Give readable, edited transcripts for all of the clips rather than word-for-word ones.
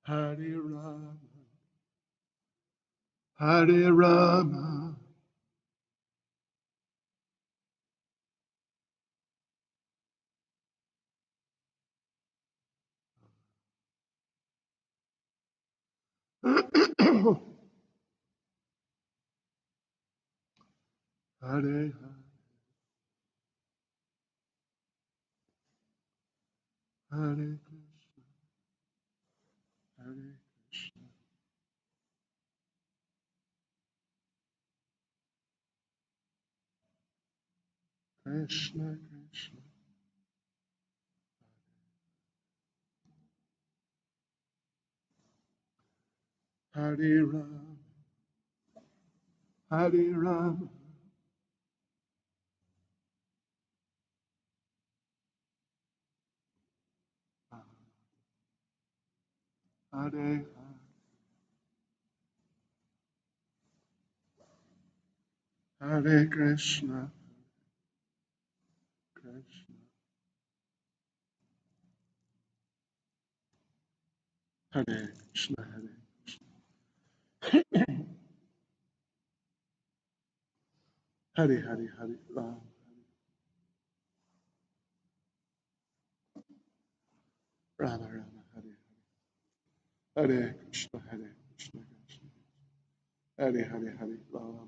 Hare Rama, Hare Rama, Hare Hare Hare Krishna, Krishna, Hare Rama, Hare Rama, Hare Hare Krishna, Krishna, Hare Krishna, Hare Hare Hare Hare Rama, Rama Rama, Hare Hare Krishna, Hare Krishna, Krishna, Hare Hare Hare Rama,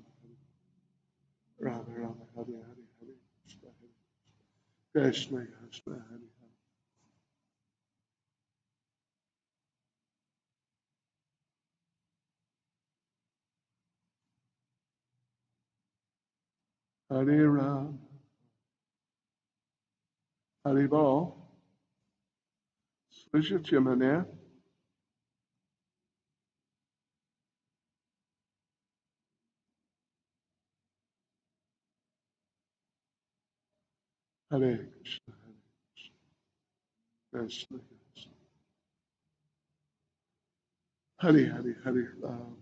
Rama Rama, Hare Hare Hare Krishna, Krishna, Krishna, Hare Hare Rama, Hare Bol. Слышите меня? Hare Krishna, Hare Krishna, Krishna, Hare Hare Hare Rama,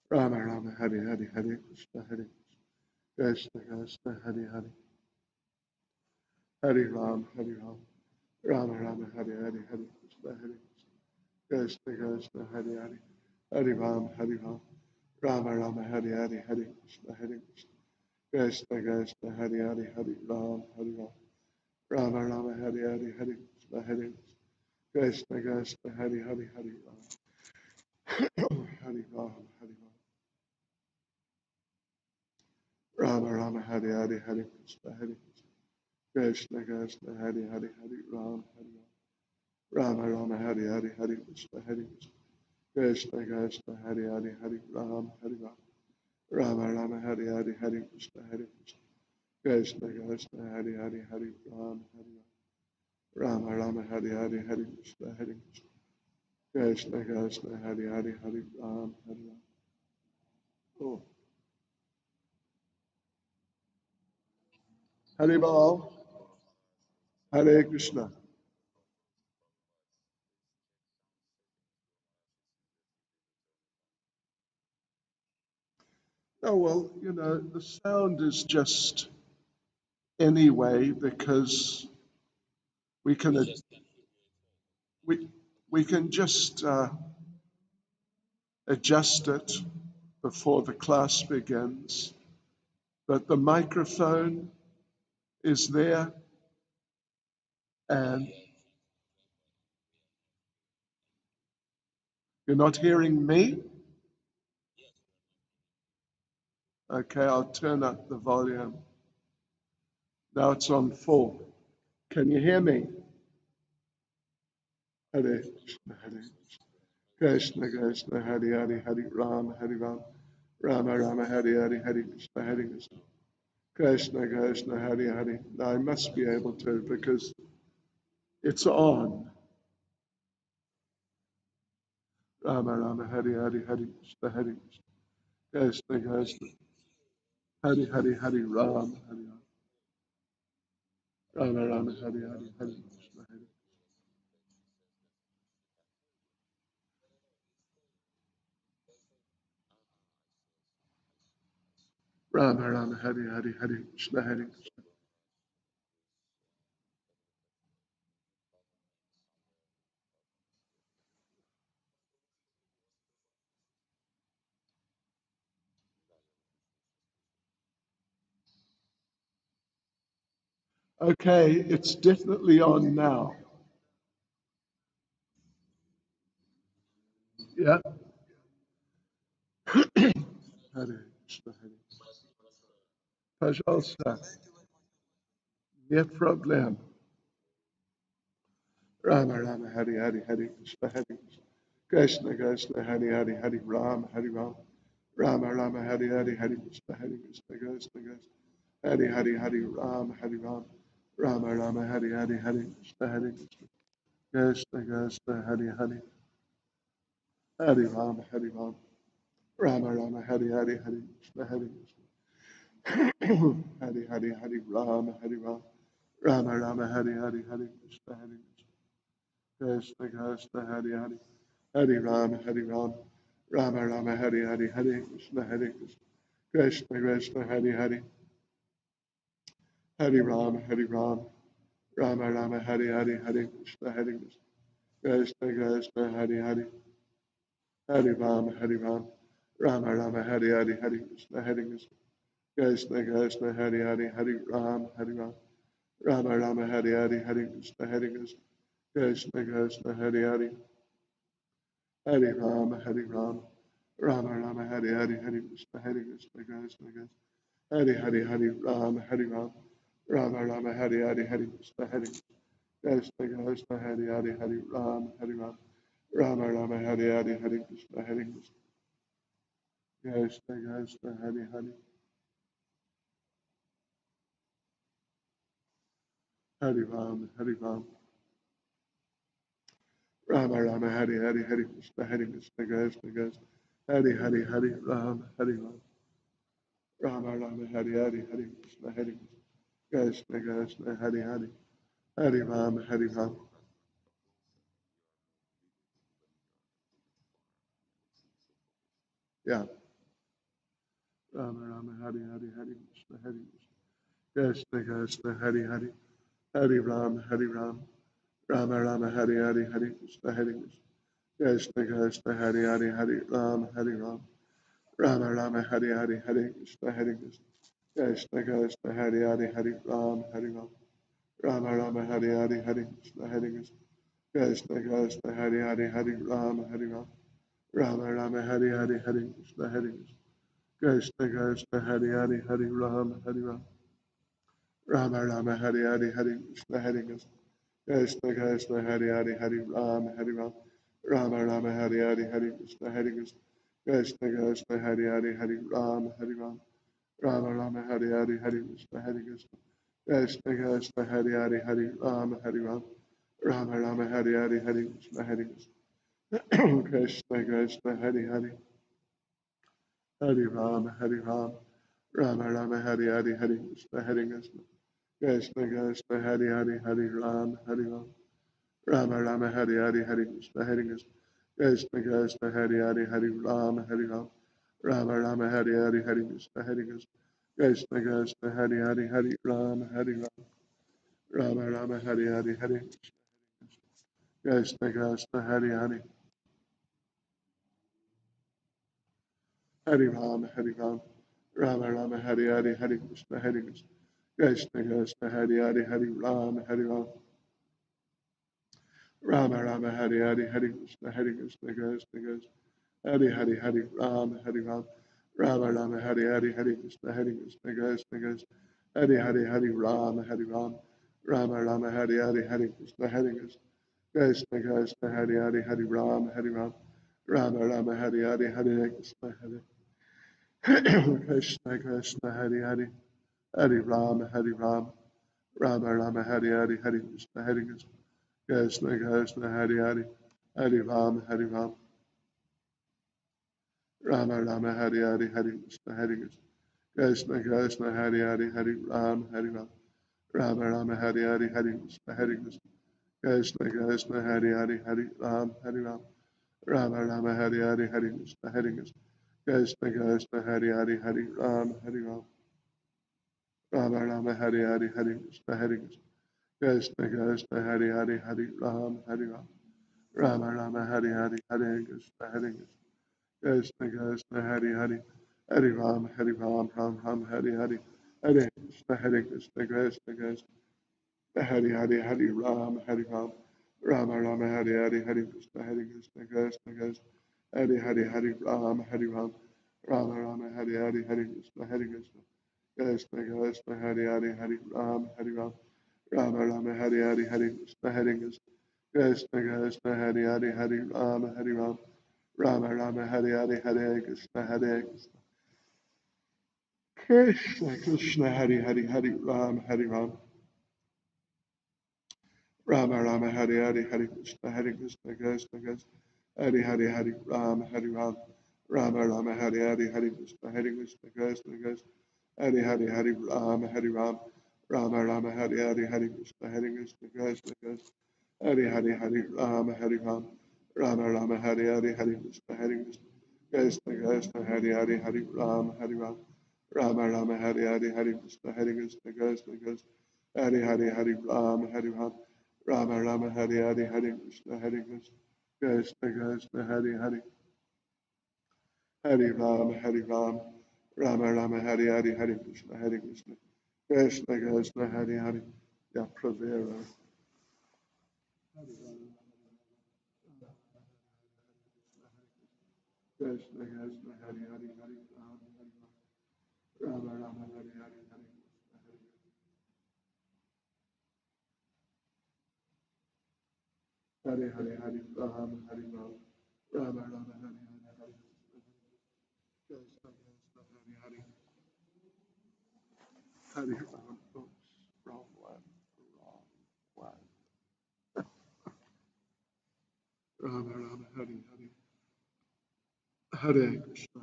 Rama Rama, Hare Hare Hare Krishna, Hare Krishna, Krishna, Hare Hare, Hare Ram, Hare Ram, Rama Rama, Hare Hare Hare Krishna, Hare Krishna, Krishna, Hare Hare, Hare Ram, Hare Ram, Rama Rama, Hare Hare Hare Krishna, Hare Krishna, Krishna, Hare Hare, Hare Ram, Hare Ram, Rama Rama, Hare Hare Hare Krishna, Hare Krishna, Krishna, Hare Hare, Hare Ram, Hare Ram, Hare Ram, Rama Rama, Hare Hare Hare Krishna, Hare Krishna, Krishna, Hare Hare, Hare Ram, Hare Ram, Rama Rama, Hare Hare Hare Krishna, Hare Krishna, Krishna, Hare Hare, Hare Ram, Hare Ram, Rama Rama, Hare Hare Hare Krishna, Hare Krishna, Krishna, Hare Hare, Hare Ram, Hare Ram, Rama Rama, Hare Hare Hare Krishna, Hare Krishna, Krishna, Hare Hare, Hare Ram, Hare Ram. Oh, Hare Bal, Hare Krishna. Oh, well, the sound is just anyway because we can we we can just adjust it before the class begins. But the microphone is there, and you're not hearing me. Okay, I'll turn up the volume. Now it's on full. Can you hear me? Hare Krishna, Hare Krishna, Krishna, Hare Hare, Hare Ram, Hare Ram, Rama Rama, Hare Hare, Hare Krishna, Hare Krishna, Krishna, Krishna, Hare Hare. Now I must be able to because it's on. Rama Rama, Hare Hare, Hare Krishna, Hare Krishna, Krishna, Krishna, Hare Hare, Hare Ram, Hare Ram, Rama Rama, Hare Hare, Hare Krishna, Hare. Rama Rama Hare Hare Hare Krishna Hare Krishna. Okay, it's definitely on now. Yeah. Hare Krishna Hare. Пожалуйста, нет проблем. Rama Rama Hare Hare Hare Krishna Hare Krishna. Krishna Krishna Hare Hare Hare Ram Hare Ram. Rama Rama Hare Hare Hare Krishna Hare Krishna Krishna Krishna. Hare Hare Hare Ram Hare Ram. Rama Rama Hare Hare Hare Krishna Hare Krishna. Krishna Krishna Hare Hare. Hare Ram Hare Ram. Rama Rama Hare Hare Hare Krishna Hare Krishna. Hare Hare Hare Ram Hare Ram. Rama Rama Hare Hare Hare Krishna Hare Krishna. Krishna Krishna Hare Hare. Hare Ram Hare Ram. Rama Rama Hare Hare Hare Krishna Hare Krishna. Krishna Krishna Hare Hare. Hare Ram Hare Ram. Rama Rama Hare Hare Hare Krishna Hare Krishna. Krishna Krishna Hare Hare. Hare Ram Hare Ram. Rama Rama Hare Hare Hare Krishna Hare Krishna. Krishna Krishna Hare Hare Hare Ram Hare Ram. Rama Rama Hare Hare Hare Krishna Hare Krishna. Krishna Krishna Hare Hare. Hare Ram Hare Ram. Rama Rama Hare Hare Hare Krishna Hare Krishna. Krishna Krishna Hare Hare Hare Ram Hare Ram. Rama Rama Hare Hare Hare Krishna Hare Krishna Krishna Hare Hare Hare Ram Hare Ram. Rama Rama Hare Hare Hare Krishna Hare Krishna. Krishna Krishna Hare Hare. Hare Ram Hare Ram. Rama Rama Hare Hare Hare Krishna Hare Krishna Krishna Krishna Hare Hare Hare Ram Hare Ram. Rama Rama Hare Hare Hare Krishna Hare Krishna Krishna Hare Hare Hare Ram Hare Ram. Yeah. Rama Rama Hare Hare Hare Krishna Hare Krishna Krishna Hare Hare Hare Ram Hare Ram. Rama Rama Hare Hare Hare Krishna Hare Krishna Krishna Hare Hare Hare Ram Hare Ram. Rama Rama Hare Hare Hare Krishna Hare Krishna. Krishna Krishna Hare Hare Hare Ram Hare Ram. Rama Rama Hare Hare Hare Krishna Hare Krishna. Krishna Krishna Hare Hare Hare Ram Hare Ram. Rama Rama Hare Hare Hare Krishna Hare Krishna. Krishna Krishna Hare Hare Hare Ram Hare Ram. Rama Rama Hare Hare Hare Krishna Hare Krishna. Krishna Krishna Hare Hare Hare Ram Hare Ram. Rama Rama Hare Hare Hare Krishna Hare Krishna. Krishna Krishna Hare Hare Hare Ram Hare Ram. Rama Rama Hare Hare Hare Krishna Hare Krishna. Krishna Krishna Hare Hare Hare Ram Hare Ram. Rama Rama Hare Hare Hare Krishna Hare Krishna. Krishna Krishna Hare Hare. Hare Ram Hare Ram. Rama Rama Hare Hare Hare Krishna Hare Krishna. Krishna Krishna Hare Hare Hare Ram Hare Ram. Rama Rama Hare Hare Hare Krishna Hare Krishna. Krishna Krishna Hare Hare Hare Ram Hare Ram. Rama Rama Hare Hare Hare Krishna Hare Krishna. Krishna Krishna Hare Hare Hare Ram Hare Ram. Rama Rama Hare Hare Hare Krishna Krishna Hare Hare. Hare Ram Hare Ram. Rama Rama Hare Hare Hare Krishna Hare Krishna. Krishna Krishna Hare Hare Hare Ram Hare Ram. Rama Rama Hare Hare Hare Krishna Hare Krishna Krishna Krishna Hare Hare Hare Ram Hare Ram. Rama Rama Hare Hare Hare Krishna Hare Krishna Krishna Krishna Hare Hare Hare Ram Hare Ram. Rama Rama Hare Hare Hare Krishna Hare Krishna Krishna Krishna Hare Hare Hare Ram Hare Ram. Rama Rama Hare Hare Hare Krishna Hare Krishna Krishna Hare Hare Hare Ram Hare Ram. Rama Rama Hare Hare Hare Krishna Hare Krishna Krishna Krishna Hare Hare Hare Ram Hare Ram. Rama Rama Hare Hare Hare Krishna Hare Krishna Krishna Krishna Hare Hare Hare Ram Hare Ram. Rama Rama Hare Hare Hare Krishna Hare Krishna Krishna Krishna Hare Hare Hare Ram Hare Ram. Rama Rama Hare Hare Hare Krishna Hare Krishna Krishna Krishna Hare Hare Hare Ram Hare Ram Rama Rama Hare Hare Hare Krishna Hare Krishna Krishna Krishna Hare Hare Hare Ram Hare Ram Rama Rama Hare Hare Hare Krishna Hare Krishna Krishna Krishna Hare Hare Hare Ram Ram Ram Hare Hare Hare Krishna Krishna Krishna Hare Hare Hare Ram Rama Rama Hare Hare Hare Krishna Krishna Krishna Hare Hare Hare Ram Rama Rama Hare Hare Hare Krishna Krishna Krishna Hare Hare Hare Ram Rama Rama Hare Hare Hare Krishna Krishna Krishna Hare Hare Hare Ram Rama Rama Hare Hare Hare Krishna Krishna Krishna Hare Hare Hare Ram Rama Rama Hare Hare Hare Krishna Krishna Krishna Hare Hare Hare Ram Rama Rama Hare Hare Hare Krishna Krishna Krishna Hare Hare Hare Ram Rama Rama Hare Hare Hare Krishna Krishna Krishna Hare Hare Hare Ram Rama Rama Hare Hare Hare Krishna Krishna Hare Hare Hare Ram Rama Rama Hare Hare Hare Krishna Krishna Krishna Hare Hare Hare Ram Rama Rama Hare Hare Hare Krishna Krishna Krishna Hare Hare Hare Ram Rama Rama Hare Hare Hare Krishna Krishna Krishna Hare Hare Ya Pravera Krishna Krishna Hare Hare Hare Rama Rama Hare Hare Hare Hare Hare Hare Hare Rama Rama Hare Hare Hare Krishna Krishna Hare Hare Hare Ram. Oops, wrong one, wrong one. Rama Rama Hare Hare Hare Krishna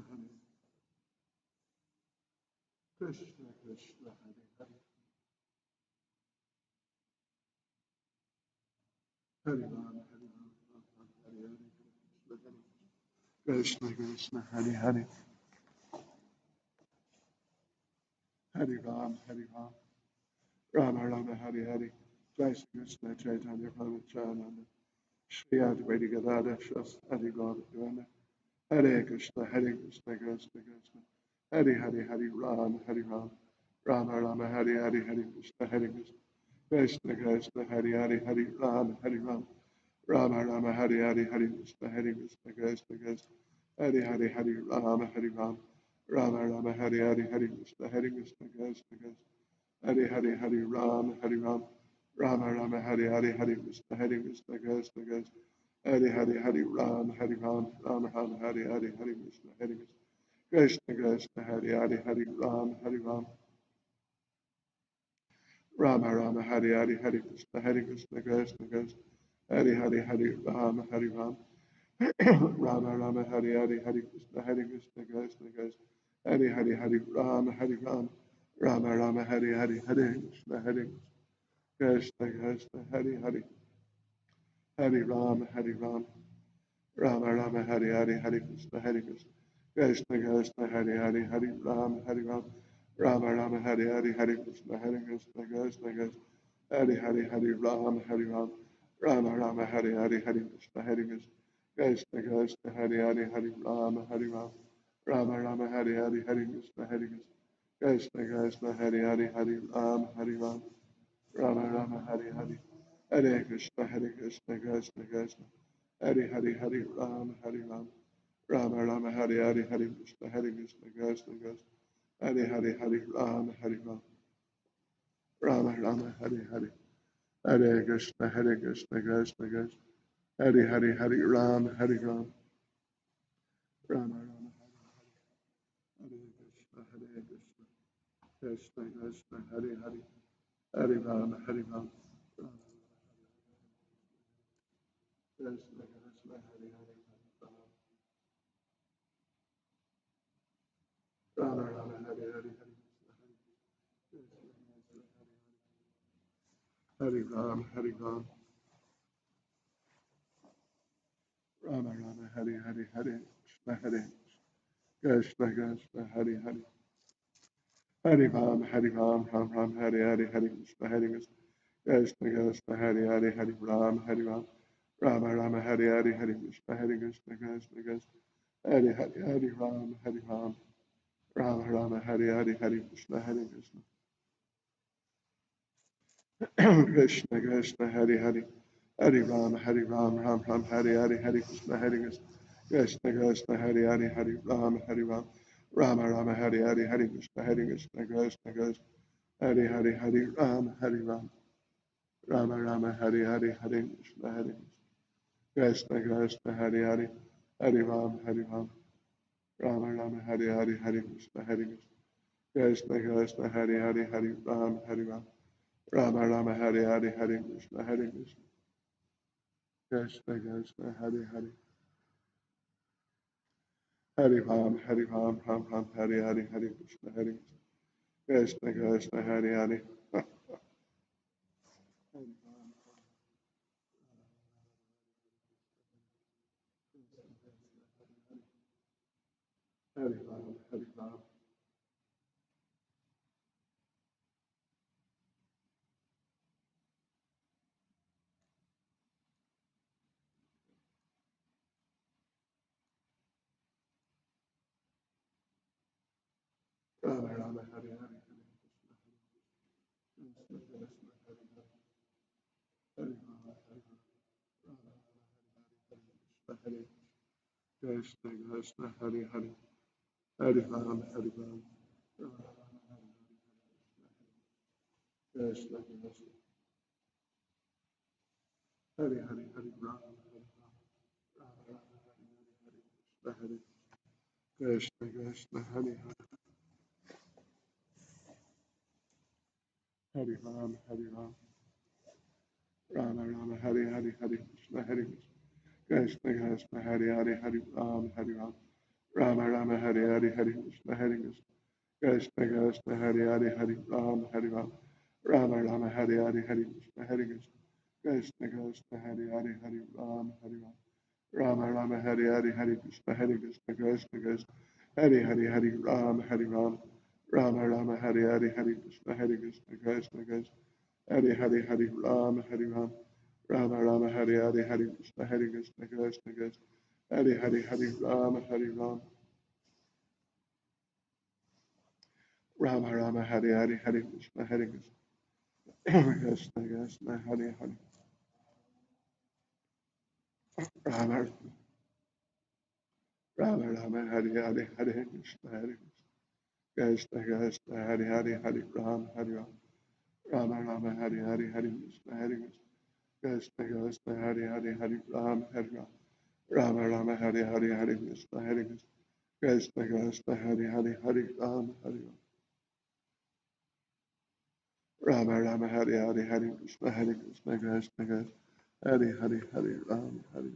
Krishna Krishna Hare Hare Hare Ram Hare Hare Krishna Krishna Hare Hare Hare Ram Rama Rama Hare Hare Jai Shri Krishna Chaitanya Prabhu Nityananda Shri Advaita Gadada Shas Hare Gaura Purana Hare Krishna Krishna Krishna Hare Hare Hare Ram Rama Rama Hare Hare Hare Krishna Krishna Krishna Hare Hare Hare Ram Rama Rama Hare Hare Hare Krishna Krishna Hare Hare Hare Ram Rama Rama Hare Hare Hare Krishna Krishna Hare Ram Rama Rama Hare Hare Hare Krishna Krishna Hare Ram Rama Hare Hare Hare Krishna Krishna Hare Ram Rama Rama Hare Hare Hare Krishna Krishna Hare Ram Rama Rama Hare Hare Hare Krishna Hare Ram Rama Rama Hare Hare Krishna Hare Ram Rama Rama Hare Hare Hare Krishna Hare Ram Rama Rama Hare Hare Krishna Hare Ram Rama Rama Hare Ram Rama Rama Hare Ram Rama Rama Hare Krishna Hare Rama Rama Hare Krishna Rama Rama Hare Krishna Krishna Hare Ram Rama Rama Krishna Krishna Hare Ram Krishna Krishna Rama Rama Hare Ram Rama Rama Hare Krishna Krishna Krishna Hari Hari. Hari Ram, Hari Ram, Ram Ram, Hari Hari, Hari Krishna, Hari Krishna, Krishna Krishna, Hari Hari, Hari Ram, Hari Ram, Rama Rama, Hari Hari, Hari Krishna, Hari Krishna, Krishna Krishna, Hari Hari, Hari Ram, Hari Ram, Rama Rama, Hari Hari, Hari Krishna, Hari Krishna, Krishna Krishna, Hari Hari, Hari Ram, Hari Ram, Ram Ram, Hari Hari, Hari Krishna, Hari Krishna, Krishna Krishna, Hari Hari, Hari Ram, Hari Ram, Rama Rama, Hari Hari, Hari Krishna, Hari Krishna, Krishna Krishna, Hari Hari, Hari Ram, Hari Ram. Rama Rama Hari Hari Hari Krishna Hari Krishna Krishna Hari Hari Hari Ram Hari Ram Rama Rama Hari Hari Hari Krishna Hari Krishna Krishna Hari Hari Hari Ram Hari Ram Rama Rama Hari Hari Hari Krishna Hari Krishna Krishna Hari Hari Hari Ram Hari Ram Ram Ram Hari Hari Hari Krishna Hari Krishna Krishna Hari Hari Hari Ram Hari Ram Rama Rama Hari Hari Krishna Krishna Hari Hari Ram Hari Ram Krishna Krishna Hari Hari Hari Ram Hari Ram Krishna Krishna Hari Hari Hari Ram Hari Ram Hari Krishna Krishna Hari Hari Hari Ram Hari Ram Rama Rama Hari Hari Hari Krishna Hari Krishna Krishna Hari Hari Hari Ram Hari Ram Rama Rama Hari Hari Hari Krishna Hari Krishna Krishna Hari Hari Hari Ram Hari Ram Rama Rama Hari Hari Hari Krishna Hari Krishna Krishna Hari Hari Hari Ram Hari Ram Rama Rama Hari Hari Hari Krishna Krishna Krishna Hari Hari Hari Ram Hari Ram Rama Rama Hari Hari Hari Krishna Krishna Krishna Hari Hari Hari Ram Hari Ram Rama Rama Hari Hari Hari Krishna Krishna Krishna Hari Hari Hari Ram Hari Ram Rama Rama Hari Hari Hari Krishna Krishna Krishna Hari Hari Rama Rama Rama Hari Hari Hari Krishna Krishna Krishna Hari Hari Hari Ram Hari Ram Rama Rama Hari Hari Hari Krishna Krishna Hari Hari Hari Ram Hari Ram Rama Rama Hari Hari Hari Krishna Krishna Krishna Hari Hari Hari Ram Hari Ram Rama Rama Hari Hari Hari Krishna Krishna Krishna Hari Hari Hari Ram Hari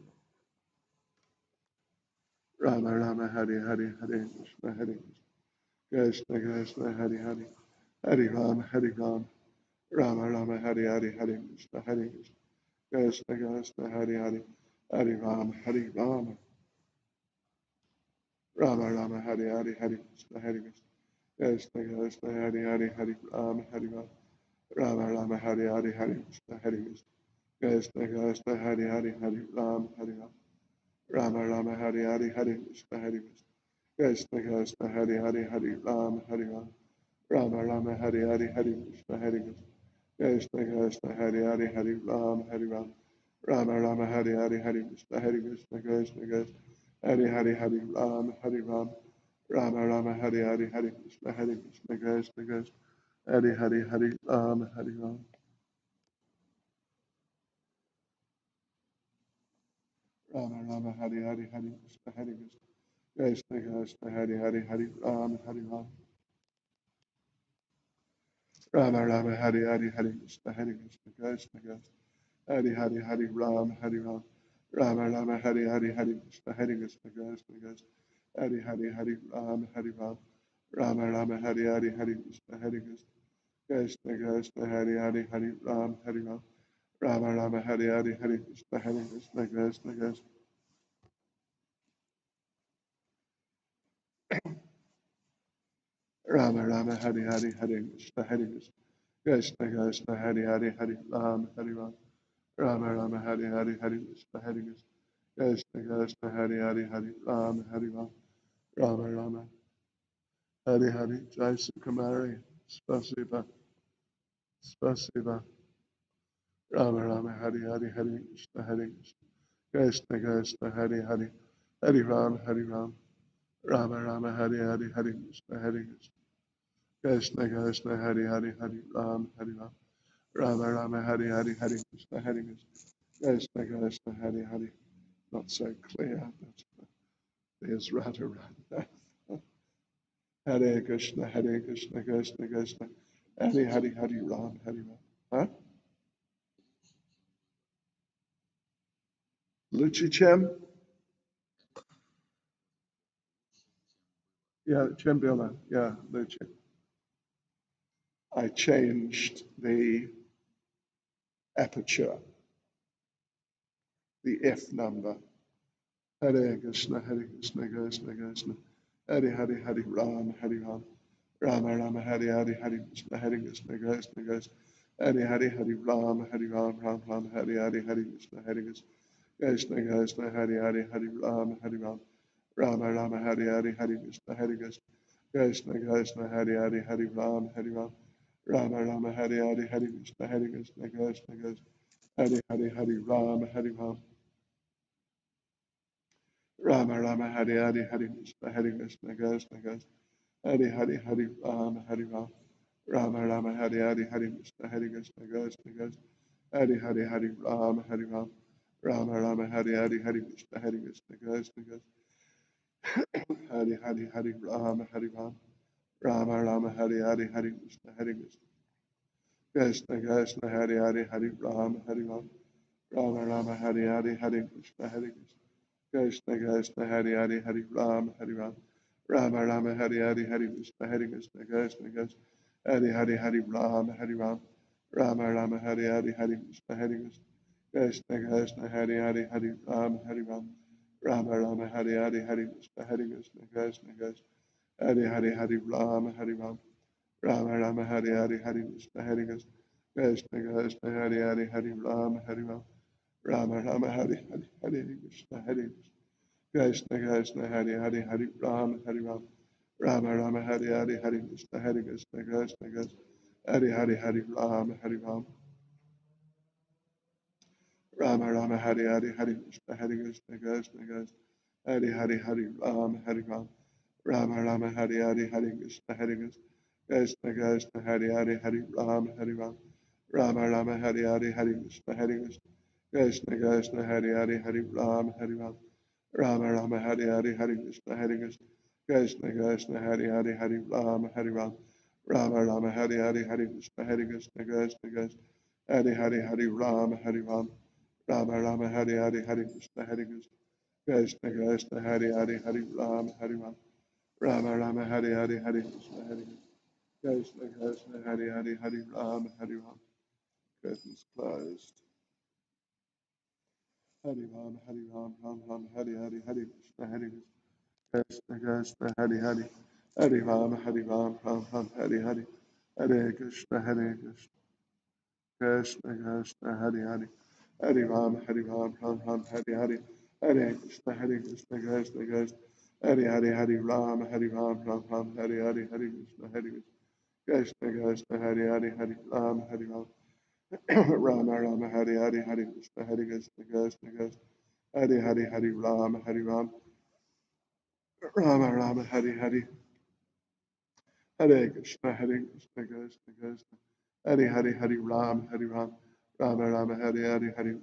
Rama Rama Hari Hari Hari Krishna Krishna Hari Hari Hari Ram Hari Ram Rama Rama Hari Hari Hari Krishna Krishna Hari Hari Hari Ram Hari Ram Rama Rama Hari Hari Hari Krishna Krishna Hari Hari Hari Ram Hari Ram Rama Rama Hari Hari Hari Krishna Krishna Hari Hari Hari Ram Hari Ram Rama Rama Hari Hari Hari Krishna Krishna Hari Hari Hari Ram Hari Ram Rama Rama Hari Hari Hari Krishna Krishna Hari Hari Hari Ram Hari Ram Rama Rama Hari Hari Hari Krishna Krishna Hari Hari Hari Ram Hari Ram Rama Rama Hari Hari Hari Krishna Krishna Hari Hari Hari Ram Hari Ram Rama Rama Hari Hari Hari Krishna Krishna Hari Hari Hari Ram Hari Ram Rama Rama Hari Hari Hari Krishna Krishna Hari Hari Hari Ram Hari Ram Rama Rama Hari Hari Hari Krishna Hari Hari Hari Ram Hari Ram Rama Rama Hari Hari Hari Krishna Krishna Hari Hari Hari Ram Hari Ram Rama Rama Hari Hari Hari Krishna Krishna Rama Rama Hari Hari Hare Krishna Hare Krishna Krishna Krishna Hari Hari Hari Ram Hari Ram Rama Rama Hari Hari Hari Krishna Hare Krishna Krishna Krishna Hari Hari Hari Ram Hari Ram Rama Rama Hari Hari Jai Sukamari Spasiba Spasiba Rama Rama Hari Hari Hari Krishna Hare Krishna Krishna Hari Hari Hari Ram Rama Rama Hari Hari Hari Krishna Hare Krishna Krishna Hari Hari Hari Ram Rama Rama Hari Hari Hari Krishna Hare Krishna Krishna Hari Hari. Not so clear, but there's Radha Radha. Hare Krishna Krishna Krishna Hari Hari Hari Ram. Huh? Luchi Chem? Yeah, Chembila. Yeah, Luchi. I changed the aperture, the F number. Hare Krishna Krishna Krishna Hari Hari Hari Ram Rama Rama Hari Hari Hari Krishna Krishna Krishna Hari Hari Hari Ram Hari Hari Hari Krishna Krishna Krishna Hari Hari Hari Ram Rama Rama Hari Hari Hari Krishna Krishna Krishna Hari Hari Hari Ram Rama Rama Hari Hari Hari Krishna Krishna Krishna Hari Hari Hari Ram Rama Rama Hari Hari Hari Krishna Krishna Hari Hari Hari Ram Rama Rama Hari Hari Hari Krishna Krishna Hari Hari Hari Ram Rama Rama Hari Hari Hari Krishna Krishna Hari Hari Hari Ram Rama Rama Hari Hari Hari Krishna Krishna Hari Hari Hari Ram Rama Rama Hari Hari Hari Krishna Krishna Krishna Hari Hari Hari Ram Rama Rama Hari Hari Hari Krishna Krishna Hari Hari Hari Ram Rama Rama Hari Hari Hari Krishna Krishna Krishna Hari Hari Hari Ram Rama Rama Hari Hari Hari Krishna Krishna Hari Hari Hari Ram Rama Rama Hari Hari Hari Krishna Krishna Hari Hari Hari Ram Rama Rama Hari Hari Hari Krishna Krishna Krishna Hari Hari Hari Ram Rama Rama Hari Hari Hari Krishna Krishna Hari Hari Hari Ram Rama Rama Hari Hari Hari Krishna Krishna Hari Hari Hari Ram Rama Rama Hari Hari Hari Krishna Krishna Krishna Hari Hari Hari Ram Rama Rama Hari Hari Hari Krishna Krishna Hari Hari Hari Ram Rama Rama Hari Hari Hari Krishna Krishna Hari Hari Hari Ram Rama Rama Hari Hari Hari Krishna Krishna Hari Hari Hari Ram Rama Rama Hari Hari Hari Krishna Krishna Hari Hari Hari Ram Rama Rama Hari Hari Hari Krishna Krishna Hari Hari Hari Ram Curtains closed. Hari Ram Hari Hari Hari Krishna Krishna Hari Hari Hari Ram Hari Hari Hare Krishna Krishna Krishna Hari Hari Hari Ram Hari Hari Hare Krishna Krishna Krishna Hari Hari Hari Ram Hari Hari Krishna Krishna Hari Hari Hari Ram Rama Hari Hari Hari Krishna Hari Hari Hari Ram Rama Hari Hari Hare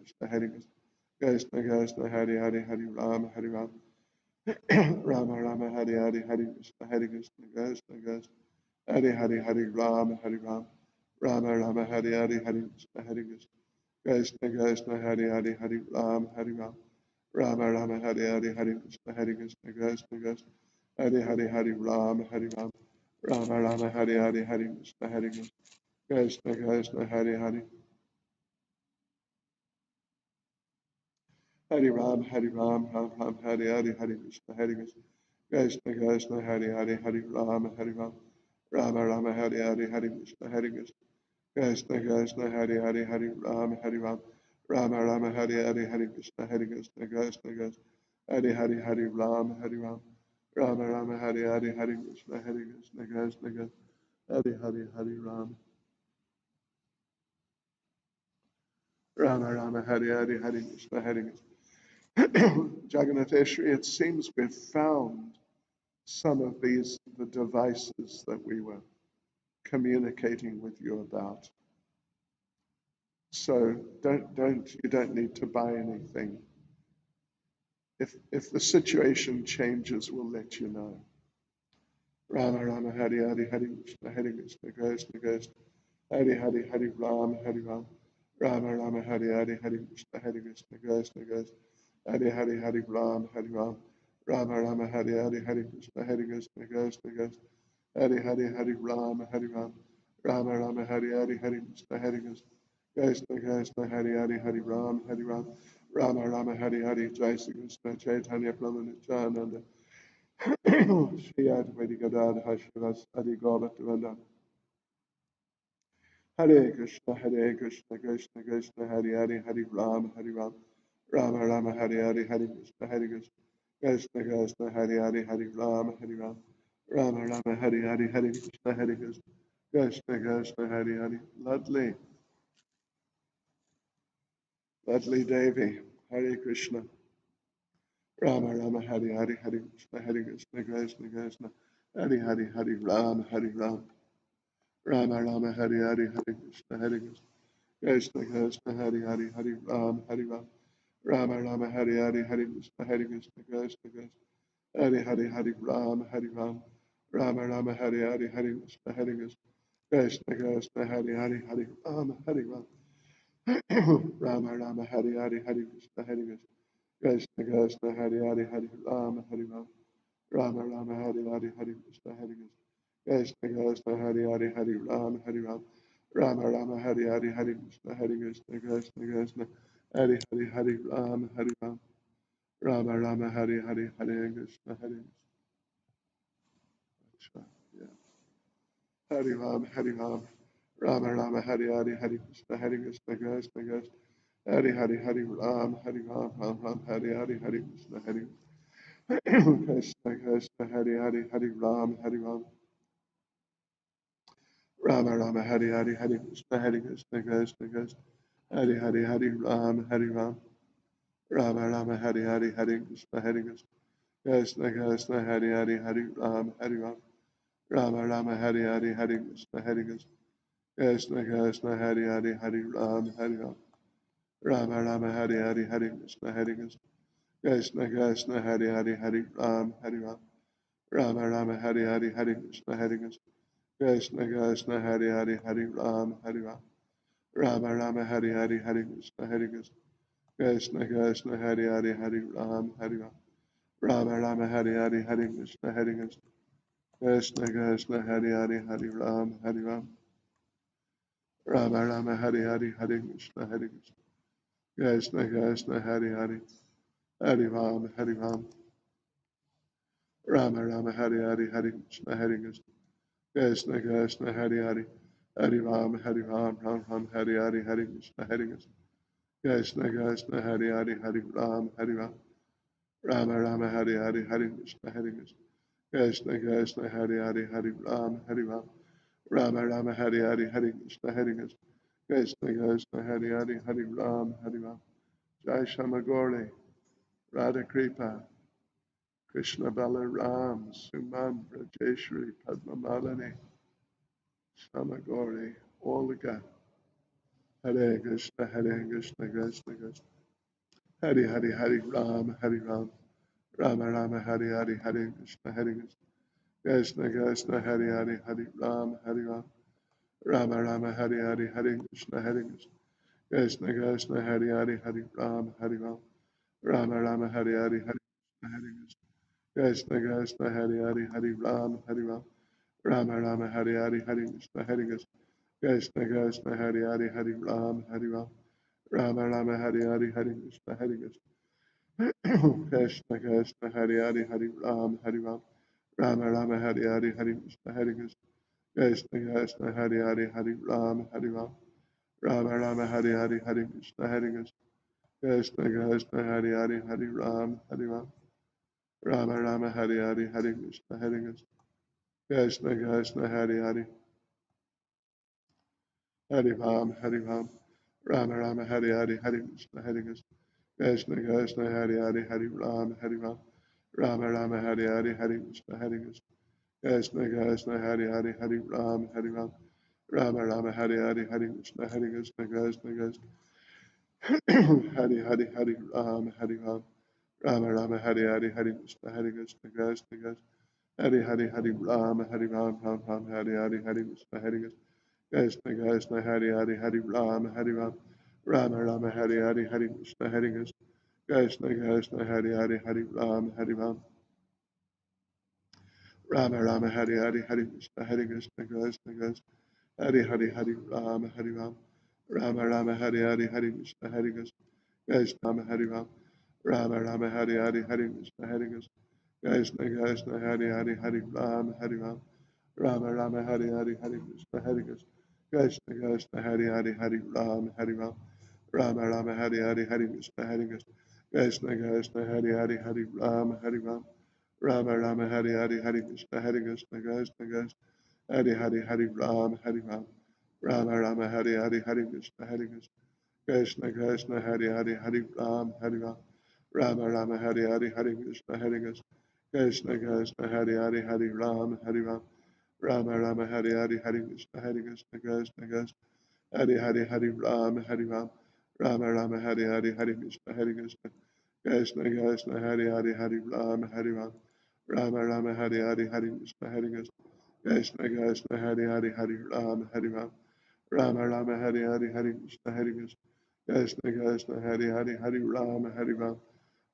Krishna Krishna Hari Hari Hari Ram Rama Hari Hari Hari Krishna Krishna Hari Hari Hari Ram Rama Hari Hari Hari Krishna Hari Hari Hari Ram Rama Hari Hari Hari Krishna Krishna Hari Hari Hari Ram Rama Hari Hari Hari Krishna Hari Hari Hari Ram Rama Hari Hari Hari Krishna Krishna Hari Hari Hari Ram Hari Hari Hari Krishna Krishna Hari Hari Hari Ram Rama Rama Hare Hare Hare Krishna Hare Krishna Krishna Krishna Hare Hare Hare Rama Hare Rama Rama Rama Hare Hare Hare Krishna Hare Krishna Krishna Krishna Hare Hare Hare Rama Hare Rama Rama Rama Hare Hare Hare Krishna Hare Krishna Krishna Krishna Hare Hare Hare Rama Rama Rama Hare Hare Hare Krishna Hare Krishna Jagannatheshri, it seems we've found some of these, the devices that we were communicating with you about. So you don't need to buy anything. If the situation changes, we'll let you know. Rama Rama Hare Hare Hare Krishna Hare Krishna Krishna Krishna Hare Hare Hare Rama Hare Rama Rama Rama Hare Hare Hare Krishna Hare Krishna Krishna Krishna Hare Hare Hare Rama Hare Rama Rama Rama Hare Hare Hare Krishna Hare Krishna Krishna Krishna Hare Hare Hare Rama Hare Rama Rama Rama Hare Hare Hare Krishna Hare Krishna Krishna Krishna Hare Hare Hare Rama Hare Rama Rama Rama Hare Hare Jai Sri Krishna Chaitanya Prabhu Nityananda Shri Advaita Gadadhar Shivas Adi Gaurattavanda Hare Krishna Krishna Krishna Hare Hare Hare Rama Hare Rama Rama Rama Hare Hare Hare Krishna Hare Krishna Krishna Krishna Hare Hare Hare Rama Hare Rama Rama Rama Hare Hare Hare Krishna Hare Krishna Krishna Krishna Hare Hare Lovely Devi Hare Krishna Rama Rama Hare Hare Hare Krishna Krishna Krishna Hare Hare Hare Rama Hare Rama Rama Rama Hare Hare Hare Krishna Krishna Krishna Hare Hare Hare Rama Hare Rama Rama Rama Hare Hare Hare Krishna Krishna Krishna Hare Hare Hare Rama Hare Rama Rama Rama Hare Hare Hare Krishna Krishna Krishna Hare Hare Hare Rama Hare Rama Rama Rama Hare Hare Hare Krishna Krishna Krishna Hare Hare Hare Rama Hare Rama Rama Rama Hare Hare Hare Krishna Krishna Krishna Hare Hare Hare Rama Hare Rama Rama Rama Hare Hare Hare Krishna Krishna Krishna Hare Hare Hare Rama Hare Rama Rama Rama Hare Hare Hare Krishna Hare yeah. Hare Rama Hare Rama Rama Rama Hare Hare Hare Krishna Krishna Krishna Hare Hare Hare Rama Hare Rama Rama Rama Hare Hare Hare Krishna Krishna Krishna Hare Hare Hare Rama Hare Rama Rama Rama Hare Hare Hare Krishna Krishna Krishna Hare Hare Hare Rama Hare Rama Rama Rama Hare Hare Hare Krishna Krishna Krishna Hare Hare Hare Rama Hare Rama Rama Rama Hare Hare Hare Krishna Krishna Krishna Hare Hare Hare Rama Hare Rama Rama Rama Hare Hare Hare Krishna Krishna Krishna Hare Hare Hare Rama Hare Rama Rama Rama Hare Hare Hare Krishna Krishna Krishna Hare Hare Hare Rama Hare Rama Rama Rama Hare Hare Hare Krishna Krishna Hare Hare Hare Rama Hare Rama Rama Rama Hare Hare Hare Krishna Krishna Krishna Hare Hare Hare Rama Hare Rama Rama Rama Hare Hare Hare Krishna Krishna Krishna Hare Hare Hare Rama Hare Rama Rama Rama Hare Hare Hare Krishna Krishna Krishna Hare Hare Hare Rama Hare Rama Rama Rama Hare Hare Hare Krishna Krishna Krishna Hare Hare Hare Rama Hare Rama Rama Rama Hare Hare Hare Krishna Krishna Krishna Hare Hare Hare Rama Hare Rama Rama Rama Hare Hare Hare Krishna Krishna Krishna Hare Hare Hare Rama Hare Rama Jai Shama Gauri Radha Kripa Krishna Balaram Suman Rajeshri Padma Malini Shama Gauri Olga Hare Krishna Krishna Krishna Hare Hare Hare Ram Hare Ram Rama Rama Hare Hare Hare Krishna Krishna Krishna Hare Hare Hare Ram Hare Ram Rama Rama Hare Hare Hare Krishna Krishna Krishna Hare Hare Hare Ram Hare Ram Rama Rama Hare Hare Hare Krishna Krishna Hare Hare Hare Ram Hare Ram Rama Rama Hare Hare Hare Krishna Krishna Krishna Hare Hare Hare Ram Hare Ram Rama Rama Hare Hare Hare Krishna Krishna Krishna Hare Hare Hare Ram Hare Ram Rama Rama Hare Hare Hare Krishna Krishna Krishna Hare Hare Hare Ram Hare Ram Rama Rama Hare Hare Hare Krishna Hare Krishna Krishna Krishna Hare Hare Hare Ram Hare Ram Rama Rama Hare Hare Hare Krishna Hare Krishna Krishna Krishna Hare Hare Hare Ram Hare Ram Rama Rama Hare Hare Hare Krishna Hare Krishna Krishna Krishna Hare Hare Hare Ram Hare Ram Rama Rama Hare Hare Hare Krishna Hare Krishna Krishna Krishna Hare Hare Hare Ram Hare Ram Rama Rama Hare Hare Hare Krishna Hare Krishna Krishna Krishna Hare Hare Hare Ram Hare Ram Rama Rama Hare Hare Hare Krishna Hare Krishna Krishna Krishna Hare Hare Hare Ram Hare Ram Ram Ram Hare Hare Hare Krishna Hare Krishna Krishna Krishna Hare Hare Hare Ram Hare Ram Rama Rama Hare Hare Hare Krishna Hare Krishna Krishna Krishna Hare Hare Hare Ram Hare Ram Rama Rama Hare Hare Hare Krishna Hare Krishna Krishna Krishna Hare Hare Hare Ram Hare Ram Rama Rama Hare Hare Hare Krishna Hare Krishna Krishna Rama Hare Ram Rama Rama Hare Hare Hare Krishna Hare Krishna Krishna Krishna Hare Hare Hare Ram Hare Ram Rama Rama Hare Hare Hare Krishna Hare Krishna Krishna Krishna Hare Hare Hare Ram Hare Ram Rama Rama Hare Hare Hare Krishna Hare Krishna Krishna Krishna Hare Hare Hare Ram Hare Ram Rama Rama Hare Hare Hare Krishna Hare Krishna Krishna Krishna Hare Hare Hare Ram Hare Ram Rama Rama Hare Hare Hare Krishna Hare Krishna Krishna Krishna Hare Hare Hare Ram Hare Ram Rama Rama Hare Hare Hare Krishna Hare Krishna Krishna Krishna Hare Hare Hare Ram Hare Ram Rama Rama Hare Hare Hare Krishna Hare Krishna Krishna Krishna Hare Hare Hare Ram Hare Ram Rama Rama Hare Hare Hare Krishna Hare Krishna Krishna Krishna Hare Hare Hare Ram Hare Ram Rama Rama Hare Hare Hare Krishna Hare Krishna Krishna Krishna Hare Hare Hare Ram Hare Ram Rama Rama Hare Hare Hare Krishna Hare Krishna Krishna Krishna Hare Hare Hare Ram Hare Ram Rama Rama Hare Hare Hare Krishna Hare Krishna Krishna Krishna Hare Hare Hare Ram Hare Ram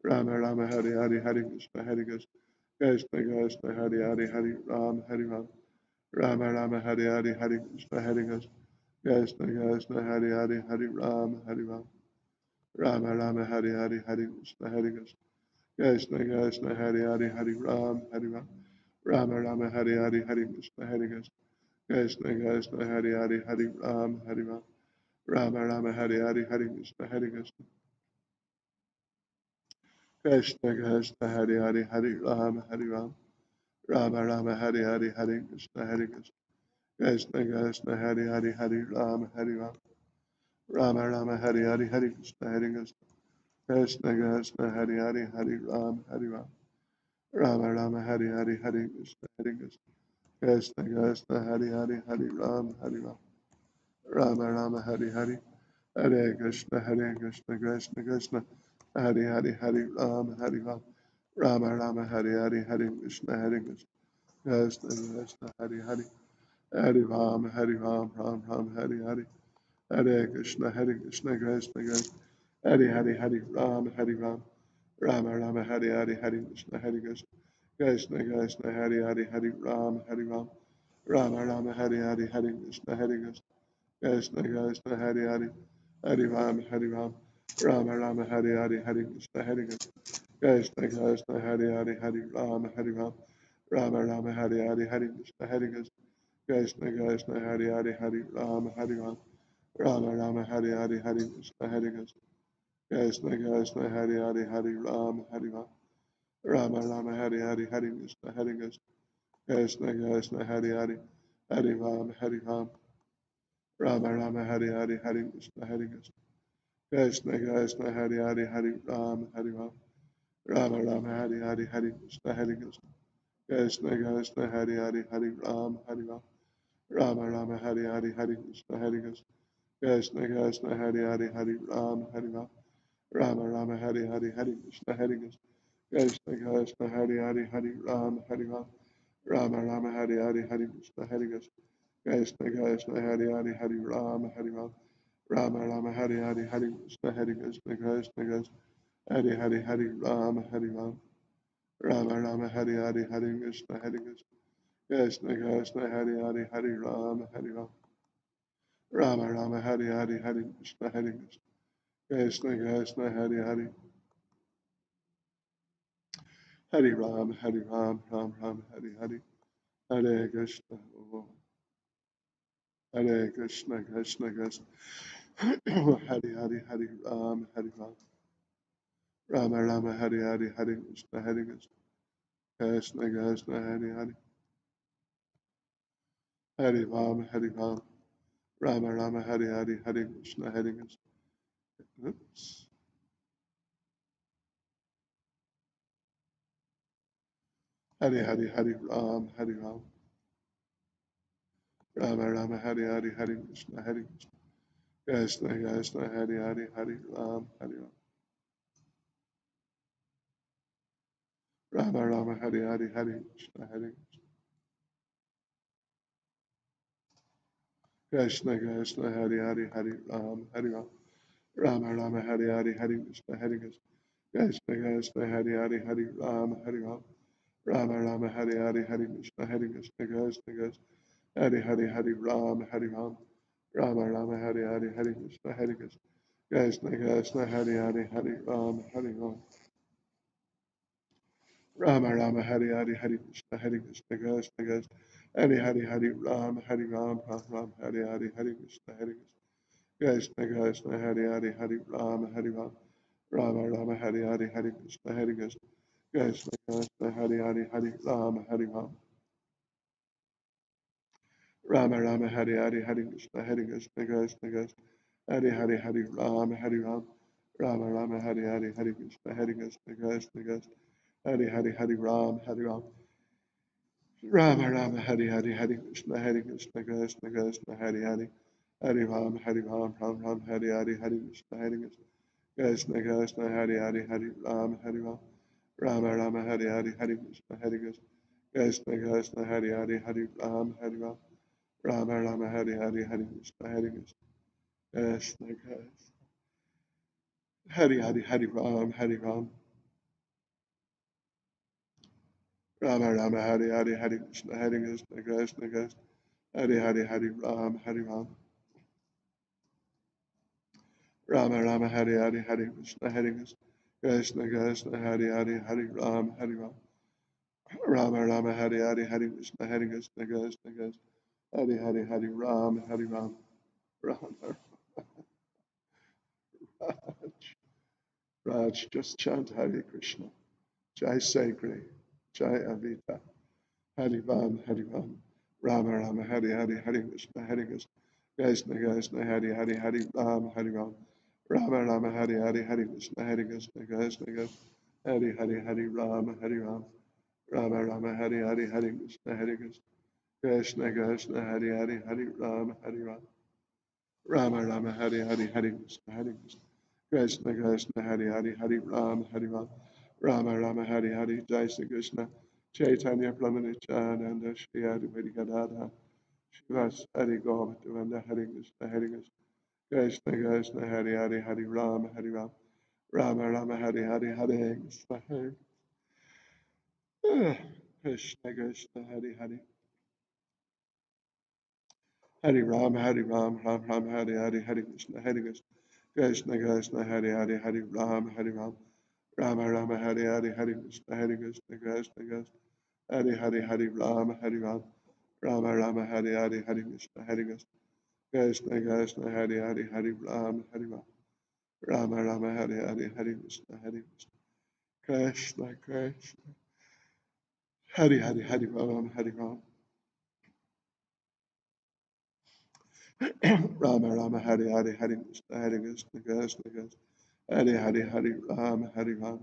Rama Rama Hare Hare Hare Krishna Hare Krishna Krishna Krishna Hare Hare Hare Ram Hare Ram Rama Rama Hare Hare Hare Krishna Hare Krishna Krishna Krishna Hare Hare Hare Ram Hare Ram Rama Rama Hare Hare Hare Krishna Hare Krishna Krishna Krishna Hare Hare Hare Ram Hare Ram Rama Rama Hare Hare Hare Krishna Hare Krishna Krishna Krishna Hare Hare Hare Ram Hare Ram Rama Rama Hare Hare Hare Krishna Hare Krishna Krishna Krishna Hare Hare Hare Ram Hare Ram Rama Rama Hare Hare Hare Krishna Hare Krishna Krishna Krishna Hare Hare Hare Ram Hare Ram Rama Rama Hare Hare Hare Krishna Hare Krishna Krishna Krishna Hare Hare Hare Ram Hare Ram Rama Rama Hare Hare Hare Krishna Krishna Krishna Hare Hare Hare Ram Hare Ram Rama Rama Hare Hare Hare Krishna Hare Krishna Krishna Krishna Hare Hare Hare Ram Ram Hare Hare Hare Krishna Krishna Krishna Hare Hare Hare Ram Rama Rama Hare Hare Hare Krishna Hare Krishna Krishna Krishna Hare Hare Hare Ram Rama Rama Hare Hare Hare Krishna Hare Krishna Krishna Krishna Hare Hare Hare Ram Rama Rama Hare Hare Hare Krishna Hare Krishna Krishna Krishna Hare Hare Hare Ram Rama Rama Hare Hare Hare Krishna Hare Krishna Krishna Krishna Hare Hare Hare Ram Rama Rama Hare Hare Hare Krishna Hare Krishna Krishna Krishna Hare Hare Hare Ram Rama Rama Hare Hare Hare Krishna Hare Krishna Krishna Krishna Hare Hare Hare Ram Rama Rama Hare Hare Hare Krishna Hare Krishna Krishna Krishna Hare Hare Hare Ram Rama Rama Hare Hare Hare Krishna Hare Krishna Krishna Krishna Hare Hare Hare Ram Rama Rama Hare Hare Hare Krishna Hare Krishna Krishna Krishna Hare Hare Hare Ram Rama Rama Hare Hare Hare Krishna Hare Krishna Krishna Krishna Hare Hare Hare Ram Rama Rama Hare Hare Hare Krishna Hare Krishna Krishna Krishna Hare Hare Hare Ram Rama Rama Hare Hare Hare Krishna Hare Krishna Krishna Krishna Hare Hare Hare Ram Rama Rama Hare Hare Hare Krishna Hare Krishna Krishna Krishna Hare Hare Hare Ram Rama Rama Hare Hare Hare Krishna Hare Krishna Krishna Krishna Hare Hare Hare Ram Ram Ram Hare Hare Hare Krishna. Hare Krishna, Krishna Krishna, Hare Hare, Hare Hare Ram, Rama Rama, Hare Hare, Hare Krishna, Hare Krishna, Krishna Krishna, Hare Hare, Hare Ram, Hare Ram, Rama Rama, Hare Hare, Hare Krishna, Hare Krishna. Oops. Hare Hare, Hare Ram, Hare Ram, Rama Rama, Hare Hare, Hare Krishna, Hare Krishna, Krishna Krishna, Hare Hare, Hare Ram, Hare Ram, Rama Rama, Hare Hare, Hare Krishna, Hare Krishna, Krishna, Hare Hare, Hare Ram, Hare Ram, Rama Rama, Hare Hare, Hare Krishna, Hare Krishna, Krishna Krishna, Hare Hare, Hare Ram, Hare Ram, Rama Rama, Hare Hare, Hare Krishna, Hare Krishna, Krishna Krishna, Hare Hare, Hare Ram, Hare Ram, Rama Rama, Hare Hare, Hare Krishna, Hare Krishna, Krishna Krishna, Hare Hare, Hare Ram, Hare Ram, Rama Rama, Hare Hare, Hare Krishna, Hare Krishna, Krishna Krishna, Hare Hare, Hare Ram, Hare Ram, Ram Ram, Hare Hare, Hare Krishna, Hare Krishna, Krishna Krishna, Hare Hare, Hare Ram, Hare Ram, Rama Rama, Hare Hare, Hare Krishna, Hare Krishna, Krishna Krishna, Hare Hare, Hare Ram, Hare Ram, Rama Rama, Hare Hare, Hare Krishna, Hare Krishna, Krishna Krishna, Hare Hare, Hare Ram, Hare Ram, Rama Rama, Hare Hare, Hare Krishna, Hare Krishna, Krishna Krishna, Hare Hare, Hare Ram, Hare Ram, Rama Rama, Hare Hare, Hare Krishna, Hare Krishna, Krishna Krishna, Hare Hare, Hare Ram, Hare Ram, Ram Ram, Hare Hare, Hare Krishna, Hare Krishna, Krishna Krishna, Hare Hare, Hare Ram, Hare Ram, Rama Rama, Hare Hare, Hare Krishna, Hare Krishna, Krishna Krishna, Hare Hare, Hare Ram, Hare Ram, Rama Rama, Hare Hare, Hare Krishna, Hare Krishna, Krishna Krishna, Hare Hare, Hare Ram, Hare Ram, Rama Rama, Hare Hare, Hare Krishna, Hare Krishna, Krishna Krishna, Hare Hare, Hare Ram, Hare Ram, Rama Rama, Hare Hare, Hare Krishna, Hare Krishna, Krishna Krishna, Hare Hare, Hare Ram, Hare Ram, Rama Rama, Hare Hare, Hare Krishna, Hare Krishna, Krishna Krishna, Hare Hare, Hare Ram, Hare Ram, Rama Raj, Raj, just chant Hare Krishna, Jai Sagri, Jai Avita, Hare Ram, Hare Ram, Rama Rama, Hare Hare, Hare Krishna, Hare Krishna, Krishna Krishna, Hare Hare, Hare Ram, Hare Ram, Rama Rama, Hare Hare, Hare Krishna, Hare Krishna, Krishna Krishna, Hare Hare, Hare Ram, Hare Ram, Rama Rama, Hare Hare, Hare Krishna, Hare Krishna, Krishna Krishna, Hare Hare, Hare Ram, Hare Ram, Rama Rama, Hare Hare, Hare Krishna, Hare Krishna, Krishna Krishna, Hare Hare, Hare Ram, Hare Ram, Rama Rama, Hare Hare, Jai Shri Krishna, Chaitanya Prabhu Nityananda, Shri Advaita Gadadhar, Shivas Hari Govardhana, Hare Krishna, Hare Krishna, Krishna Krishna, Hare Hare, Hare Ram, Hare Ram, Rama Rama, Hare Hare, Hare Krishna, Hare Krishna Krishna, Hare Hare, Hare Ram, Hare Ram, Ram Ram, Hare Hare, Hare Krishna, Hare Krishna, Krishna Krishna, Hare Hare, Hare Ram, Hare Ram, Rama Rama, Hare Hare, Hare Krishna, Hare Krishna, Krishna Krishna, Hare Hare, Hare Ram, Hare Ram, Rama Rama, Hare Hare, Hare Krishna, Hare Krishna, Krishna Krishna, Hare Hare, Hare Ram, Hare Ram, Rama Rama, Hare Hare, Hare Krishna, Hare Krishna, Krishna Krishna, Hare Hare, Hare Ram, Hare Ram, Rama Rama, Hare Hare, Hare Krishna, Hare Krishna, Krishna Krishna, Hare Hare, Hare Ram, Hare Ram,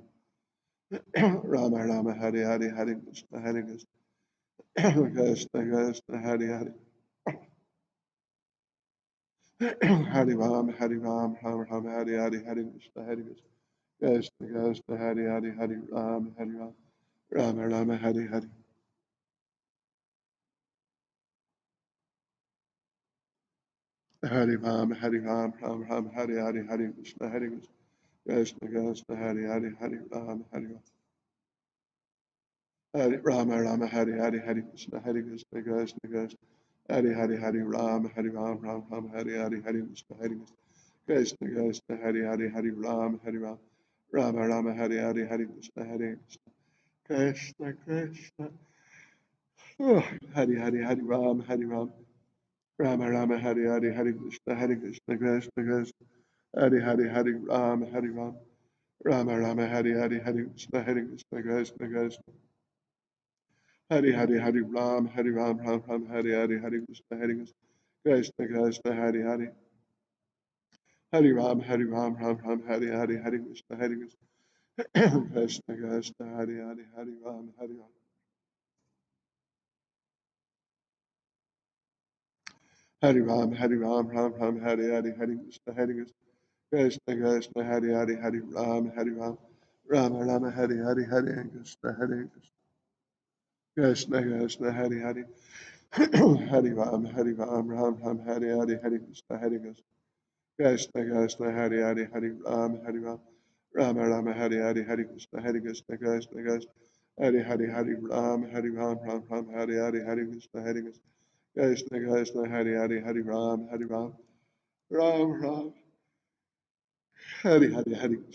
Rama Rama, Hare Hare, Hare Krishna, Hare Krishna, Krishna Krishna, Hare Hare, Hare Ram, Hare Ram, Ram Ram, Hare Hare, Hare Krishna, Hare Krishna, Krishna Krishna, Hare Hare, Hare Ram, Hare Ram, Rama Rama, Hare Hare, Hare Ram, Hare Ram, Ram Ram, Hare Hare, Hare Krishna, Hare Krishna, Krishna Krishna, Hare Hare, Hare Ram, Hare Ram, Hare Rama Rama, Hare Hare, Hare Krishna, Hare Krishna, Krishna Krishna, Hare Hare, Hare Ram, Hare Ram, Ram Ram, Hare Hare, Hare Krishna, Hare Krishna, Krishna Krishna, Hare Hare, Hare Ram, Hare Ram, Rama Rama, Hare Hare, Hare Krishna, Hare Krishna, Krishna Krishna, oh, Hare Hare, Hare Ram, Hare Ram, Rama Rama Hare Hare Hare Krishna Krishna Krishna Hare Hare Hare Ram Hare Ram Rama Rama Hare Hare Hare Krishna Krishna Krishna Hare Hare Hare Ram Ram Ram Hare Hare Hare Krishna Krishna Hare Hare Hare Ram Ram Hare Krishna Krishna Krishna Hare Ram Hare Ram Hare Ram Hare Krishna Krishna Hare Ram Rama Rama Hare Krishna Krishna Hare Hare Ram Hare Krishna Krishna Hare Ram Rama Rama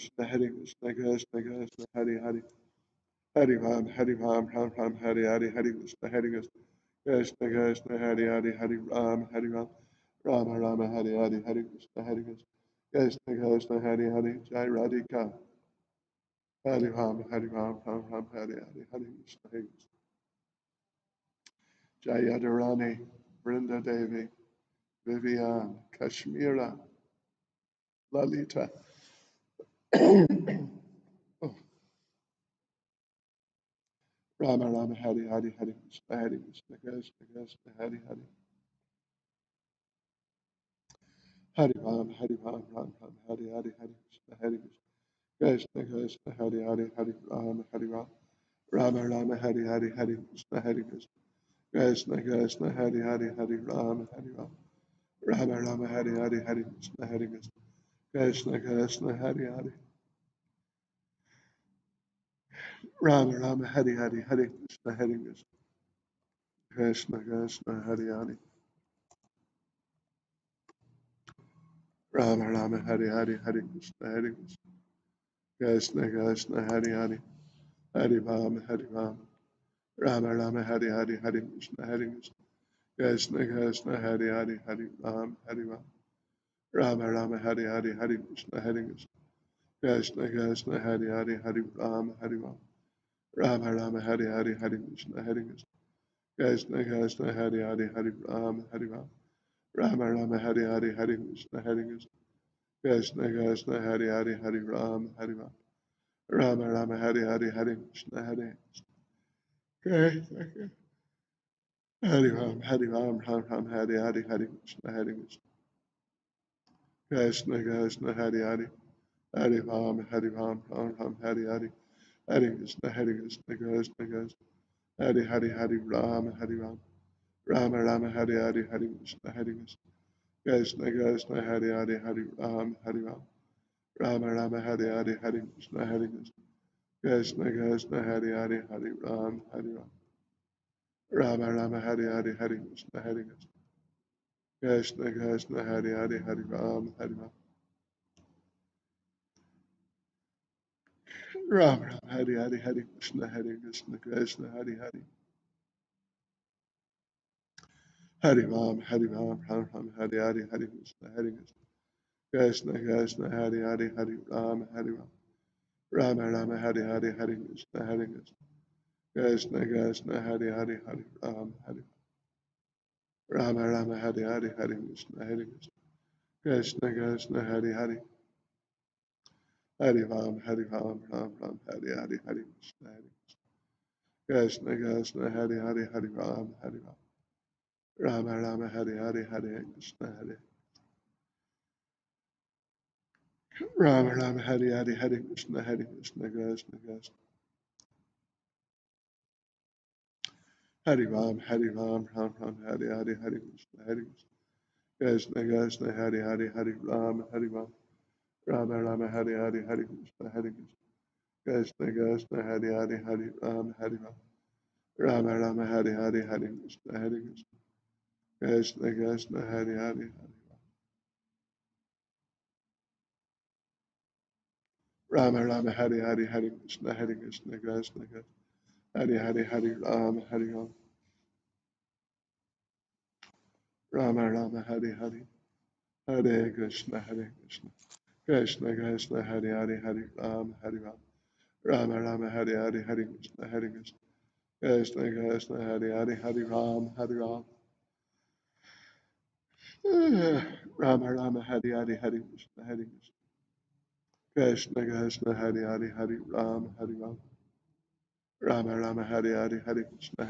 Krishna Krishna Hare Ram Krishna Krishna Ram Krishna Krishna Hare Krishna Krishna Ram Rama Hare Krishna Krishna Jai Radhika Hare Krishna Jai Adharani Brinda Devi Vivian Kashmira Lalita oh, Rama Hare Krishna Krishna Hare Krishna Krishna Rama Hare Krishna Rama Hare Krishna Hare Krishna Rama Hare Krishna Hare Ram Rama Krishna Hare Ram Rama Krishna Rama Krishna Rama Krishna Rama Krishna Krishna Rama Rama Hari Hari, Hare Krishna, Krishna Krishna, Hari Hari, Hari Ram, Hari Ram, Rama Rama Hari Hari, Hari Krishna, Krishna Krishna, Hari Hari, Hari Ram, Hari Ram, Rama Rama Hari Hari, Hari Krishna, Krishna Krishna, Hari Hari, Hari Ram, Hari Ram, Rama Rama Hari Hari, Hari Krishna,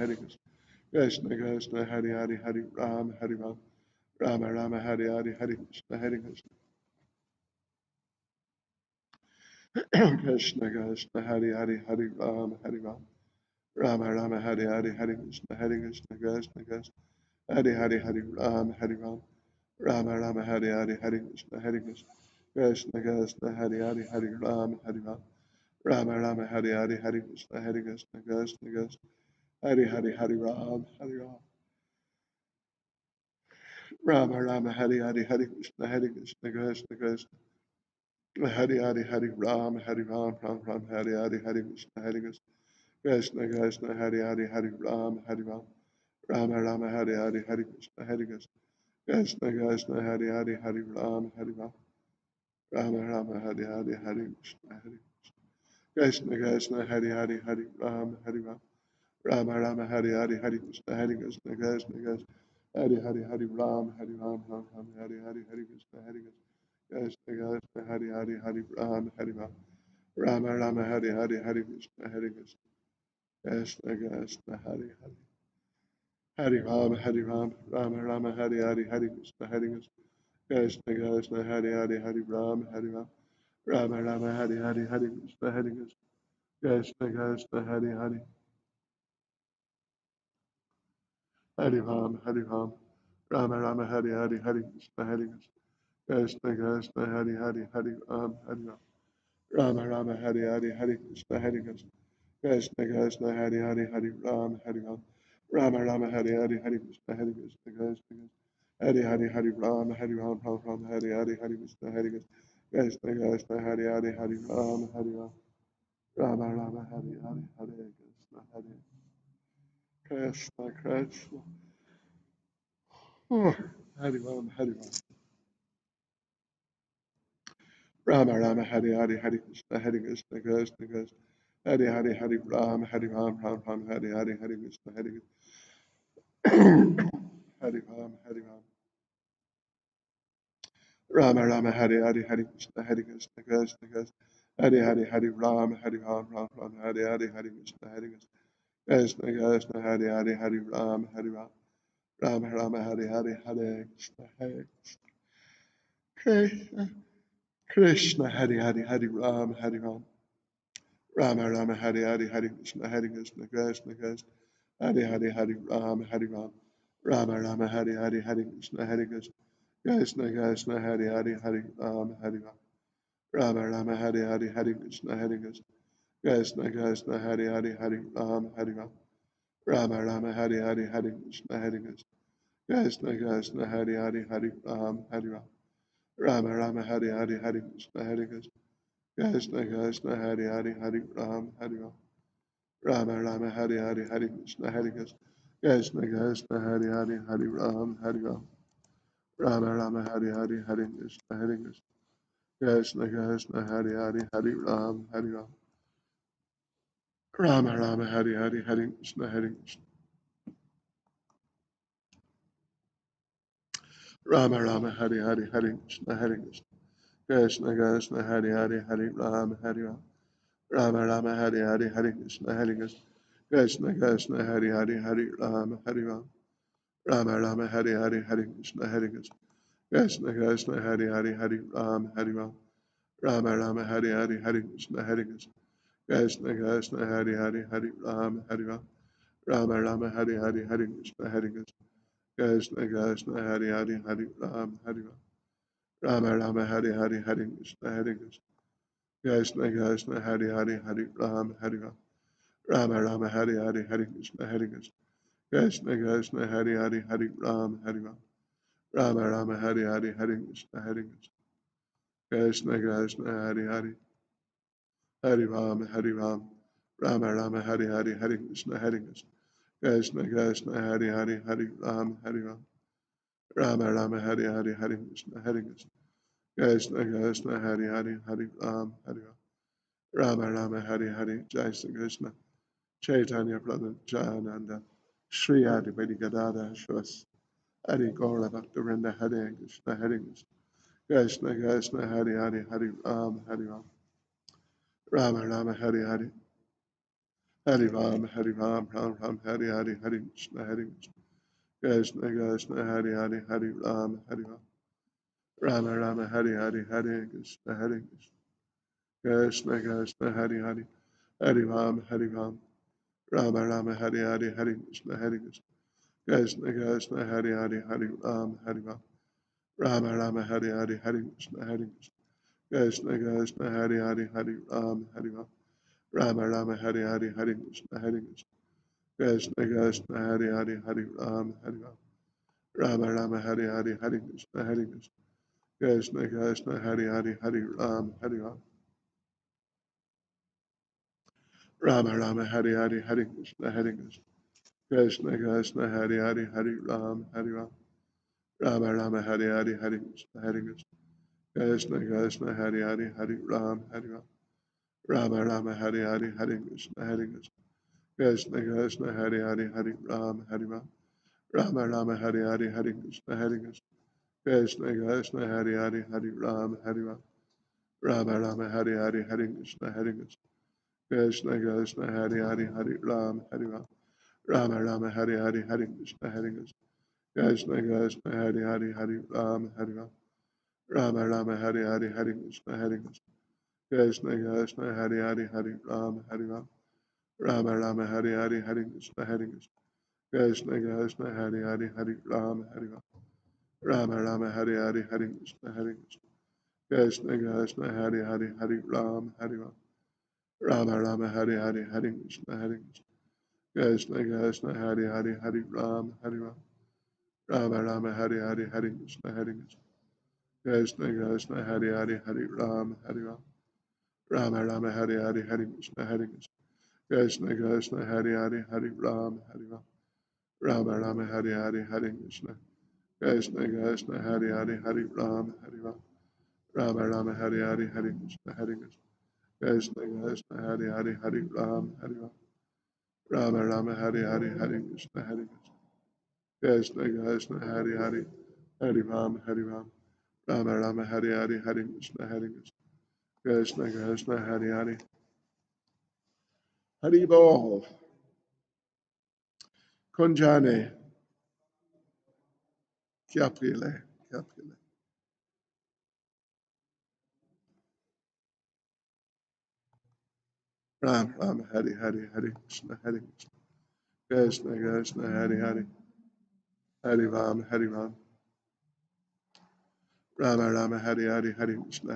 Krishna Krishna, Hari Hari, Hari Ram, Hari Ram, Rama Rama Hari Hari, Hari Krishna, Krishna Krishna, Hari Hari, Hari Ram, Hari Ram, Rama Rama Hari Hari, Hari Krishna, Krishna Krishna, Hari Hari, Hari Ram, Hari Ram, Rama Rama Hari Hari, Hari Krishna, Krishna Krishna, Hari Hari, Hari Ram, Hari Ram, Rama Rama Hari Hari, Hari Krishna, Krishna Krishna, Hari Hari, Hari Ram, Hari Ram, Rama Rama Hari Hari, Hari Krishna, Krishna Krishna, Hari Hari, Hari Ram, Hari Ram, Ram Ram, Hari Hari, Hari Krishna, Krishna Krishna, Hari Hari, Hari Ram, Hari Ram, Rama Rama Hari Hari, Hari Krishna, Krishna Krishna, Hari Hari, Hari Ram, Hari Ram, Rama Rama Hari Hari, Hari Krishna, Krishna Krishna, Hari Hari, Hari Ram, Hari Ram, Rama Rama Hari Hari, Hari Krishna, Krishna Krishna, Hari Hari, Hari Ram, Hari Ram, Ram Ram, Hari Hari, Hari Krishna, Krishna Krishna, Hari Hari, Hari Ram, Hari Ram, Rama Rama Hari Hari, Hari Krishna, Krishna Krishna, Hari Hari, Hari Ram, Hari Ram, Rama Rama Hari Hari, Hari Krishna, Krishna Krishna, Hari Hari, Hari Ram, Hari Ram, Rama Rama Hari Hari, Hari Krishna, Krishna Krishna, Hari Hari, Hari Ram, Hari Ram, Rama Rama Hari Hari, Hari Krishna, Krishna Krishna, Hari Hari, Hari Ram, Hari Ram, Rama Rama Hari Hari, Hari Krishna, Krishna Krishna, Hari Hari, Hari Ram, Hari Ram, Rama Rama Hari Hari, Hari Krishna, Krishna, Hari Hari, Hari Ram, Hari Ram, Ram Ram, Hari Hari, Hari Krishna, Krishna Krishna, Hari Hari, Hari Ram, Hari Ram, Rama Rama Hari Hari, Hare Krishna, Krishna Krishna, Hari Ram, Hari Ram, Rama Rama Hari Hari, Hari Krishna, Krishna Krishna, Hari Hari, Hari Ram, Hari Ram, Ram Ram, Hari Hari, Hari Krishna, Hari Ram, Hari Ram, Rama Rama Hari Hari, Hari Krishna, Krishna Krishna, Hari Hari, Hari Ram, Hari Ram, Ram Ram, Hari Hari, Hari Krishna, Krishna Krishna, Hari Hari, Hari Ram, Hari Ram, Rama Rama Hari Hari, Hare Krishna, Krishna, Hari Hari, Hari Ram, Hari Ram, Rama Rama Hari Hari, Hari Krishna, Krishna Krishna, Hari Hari, Hari Ram, Hari Ram, Rama Rama Hari Hari, Hari Krishna, Krishna Krishna, Hari Hari, Hari Ram, Hari Ram, Rama Rama Hari Hari, Hari Krishna, Krishna Krishna, Hari Hari, Hari Ram, Hari Ram, Rama Rama Hari Hari, Hari Krishna, Krishna Krishna, Hari Hari, Hari Ram, Hari Ram, Rama Rama Hari Hari, Hari Krishna, Krishna Krishna, Hari Hari, Hari Ram, Hari Ram, Rama Rama Hari Hari, Hari Krishna, Krishna Krishna, Hari Hari, Hari Ram, Hari Ram, Rama Rama Hari Hari, Hari Krishna, Krishna Krishna, Hari Hari, Hari Ram, Hari Ram, Rama Rama Hari Hari, Hari Krishna, Rama Rama Hari Hari, Hari Krishna, Krishna Krishna, Hari Hari, Hari Ram, Hari Ram, Rama Rama Hari Hari, Hari Krishna, Krishna Krishna, Hari Hari, Hari Ram, Hari Ram, Rama Rama Hari Hari, Hari Krishna, Krishna Krishna, Hari Hari, Hari Ram, Hari Ram, Rama Rama Hari Hari, Hari Krishna, Krishna Krishna, Hari Hari, Hari Ram, Hari Ram, Rama Rama Hari Hari, Hari Krishna, Krishna Krishna, Hari Hari, Hari Ram, Hari Ram, Rama Rama Hari Hari, Hari Krishna, Krishna Krishna, Hari Hari, Hari Ram, Hari Ram, Rama Rama Hari Hari, Hari Krishna, Krishna Krishna, Hari Hari, Hari Ram, Hari Ram, Rama Rama Hari Hari, Hari Krishna, Krishna Krishna, Hari Hari, Hari Ram, Hari Ram, Rama Rama Hari Hari, Hari Krishna, Krishna Krishna, Hari Hari, Hari Ram, Hari Ram, Rama Rama Hari Hari Hari Krishna Hari Krishna Krishna Krishna Hari Hari Hari Hari Rama Rama Hari Hari Jai Shri Krishna Chaitanya Prabhu Jananda Shri Adivedi Gadada Shwas Hari Gaura Bhaktivinoda Hare Krishna Hare Krishna Krishna Krishna Hari Hari Hari Hari Rama Rama Hari Hari Hari Hari Ram Hari Hari Hari Krishna Hari Krishna Krishna Hari Hari Hari Hari Rama Rama Hari Hari Hari Krishna Hari Krishna Krishna Hari Hari Hari Ram Rama Rama Hari Hari Hari Krishna Hari Krishna Krishna Hari Hari Hari Ram Rama Rama Hari Hari Hari Krishna Hari Krishna Krishna Hari Hari Hari Ram Rama Rama Hari Hari Hari Krishna Hari Krishna Krishna Hari Hari Hari Ram Rama Rama Hari Hari Hari Krishna Hari Krishna Krishna Hari Hari Hari Ram Rama Rama Hari Hari Hari Krishna Hari Krishna Krishna Hari Hari Hari Ram Rama Rama Hari Hari Hari Krishna Hari Krishna Krishna Hari Hari Hari Ram Rama Rama Hari Hari Hari Krishna Hari Krishna Krishna Hari Hari Hari Ram Rama Rama Hari Hari Hari Krishna Hari Krishna Krishna Hari Hari Hari Ram Rama Rama Hari Hari Hari Krishna Hari Krishna Krishna Hari Hari Hari Ram Rama Rama Hari Hari Hari Krishna Hari Krishna Krishna Hari Hari Hari Ram Rama Rama Hari Hari Hari Krishna Hari Krishna Krishna Hari Hari Hari Ram Rama Rama Hari Hari Hari Krishna Hari Krishna Krishna Hari Hari Hari Ram Rama Rama Hari Hari Hari Krishna Hari Krishna Krishna Hari Hari Hari Ram Rama Rama Hari Hari Hari Krishna Hari Krishna Krishna Hari Hari Hari Ram Rama Rama Hari Hari Hari Krishna Hari Krishna Krishna Hari Hari Hari Ram Rama Rama Hari Hari Hari Krishna Hari Krishna Krishna Hari Hari Hari Ram Rama Rama Hari Hari Hari Krishna Krishna Krishna Hari Hari Hari Ram Rama Rama Hari Hari Hari Krishna Hari Krishna Krishna Hari Hari Hari Ram Rama Rama Hari Hari Hari Krishna Hari Krishna Krishna Hari Hari Hari Ram Rama Rama Hari Hari Hari Krishna Hari Krishna Krishna Hari Hari Hari Bol Kunjane Kyaprile Ram Hari Hari Hari Krishna Krishna Krishna Hari Hari Hari Ram Rama Rama Hari Hari Hari Krishna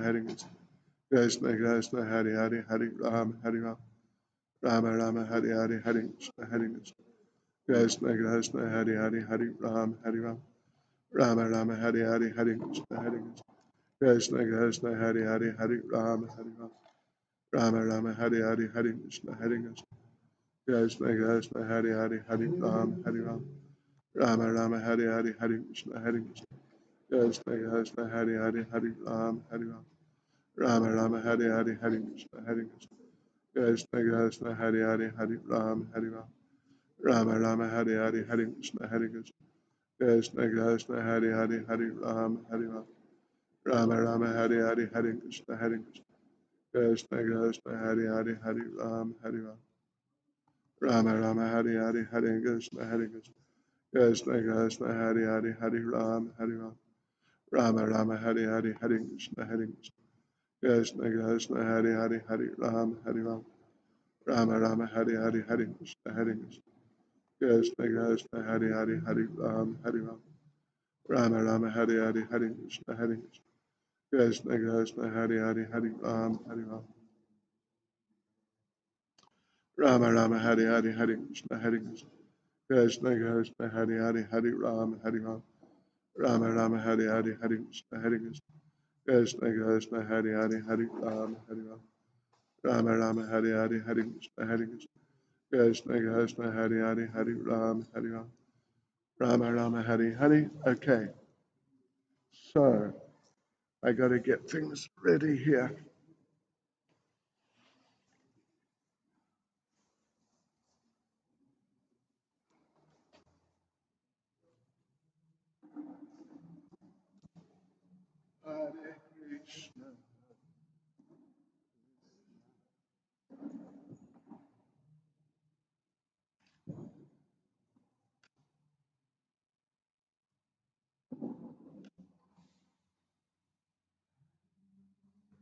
Krishna Krishna Hari Hari Hari Ram Rama Rama Hari Hari Hari Krishna Krishna Krishna Hari Hari Hari Ram Rama Rama Hari Hari Hari Krishna Krishna Krishna Hari Hari Hari Ram Rama Rama Hari Hari Hari Krishna Krishna Krishna Hari Hari Hari Ram Rama Rama Hari Hari Hari Krishna Krishna Krishna Hari Hari Hari Ram Rama Rama Hari Hari Hari Krishna Krishna Krishna Hari Hari Hari Ram Rama Rama Hari Hari Hari Krishna Krishna Krishna Hari Hari Hari Ram Rama Rama Hari Hari Hari Krishna Krishna Krishna Hari Hari Hari Ram Rama Rama Hari Hari Hari Krishna Krishna Krishna Hari Hari Hari Ram Rama Rama Hari Hari Hari Krishna Krishna Krishna Hari Hari Hari Ram Rama Rama Hari Hari Hari Krishna Krishna Krishna Hari Hari Hari Ram Rama Rama Hari Hari Hari Krishna Krishna Krishna Hari Hari Hari Ram Rama Rama Hari Hari Hari Krishna Krishna Krishna Hari Hari Hari Ram Rama Rama Hari Hari Hari Krishna Krishna Krishna Hari Hari Hari Ram Rama Rama Hari Hari Hari Krishna Krishna Krishna Hari Hari Hari Ram Rama Rama Hari Hari. Okay. So I got to get things ready here. Hare Krishna,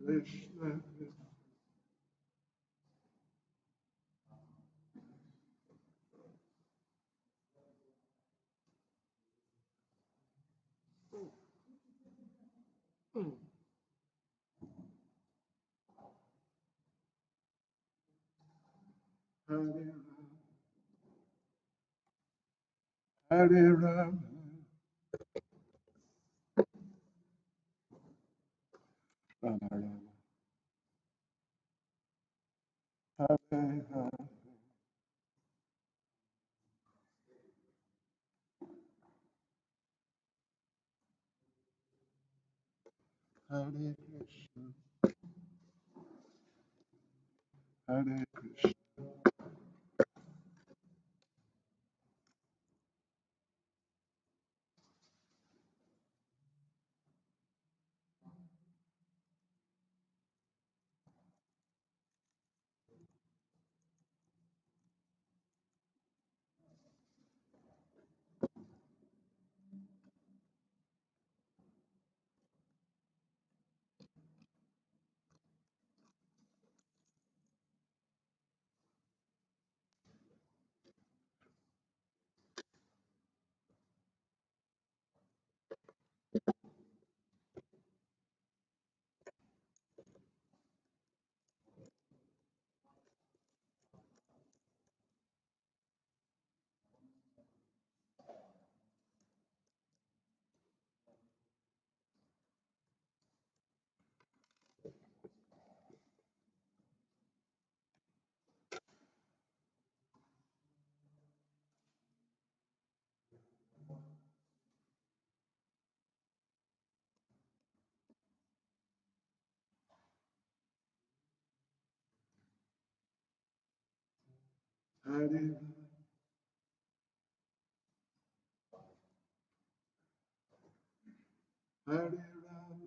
Krishna, Hare Hare Rama, Rama Rama, Hare Hare, Hare Krishna, Hare Krishna, Hare Hare Rama,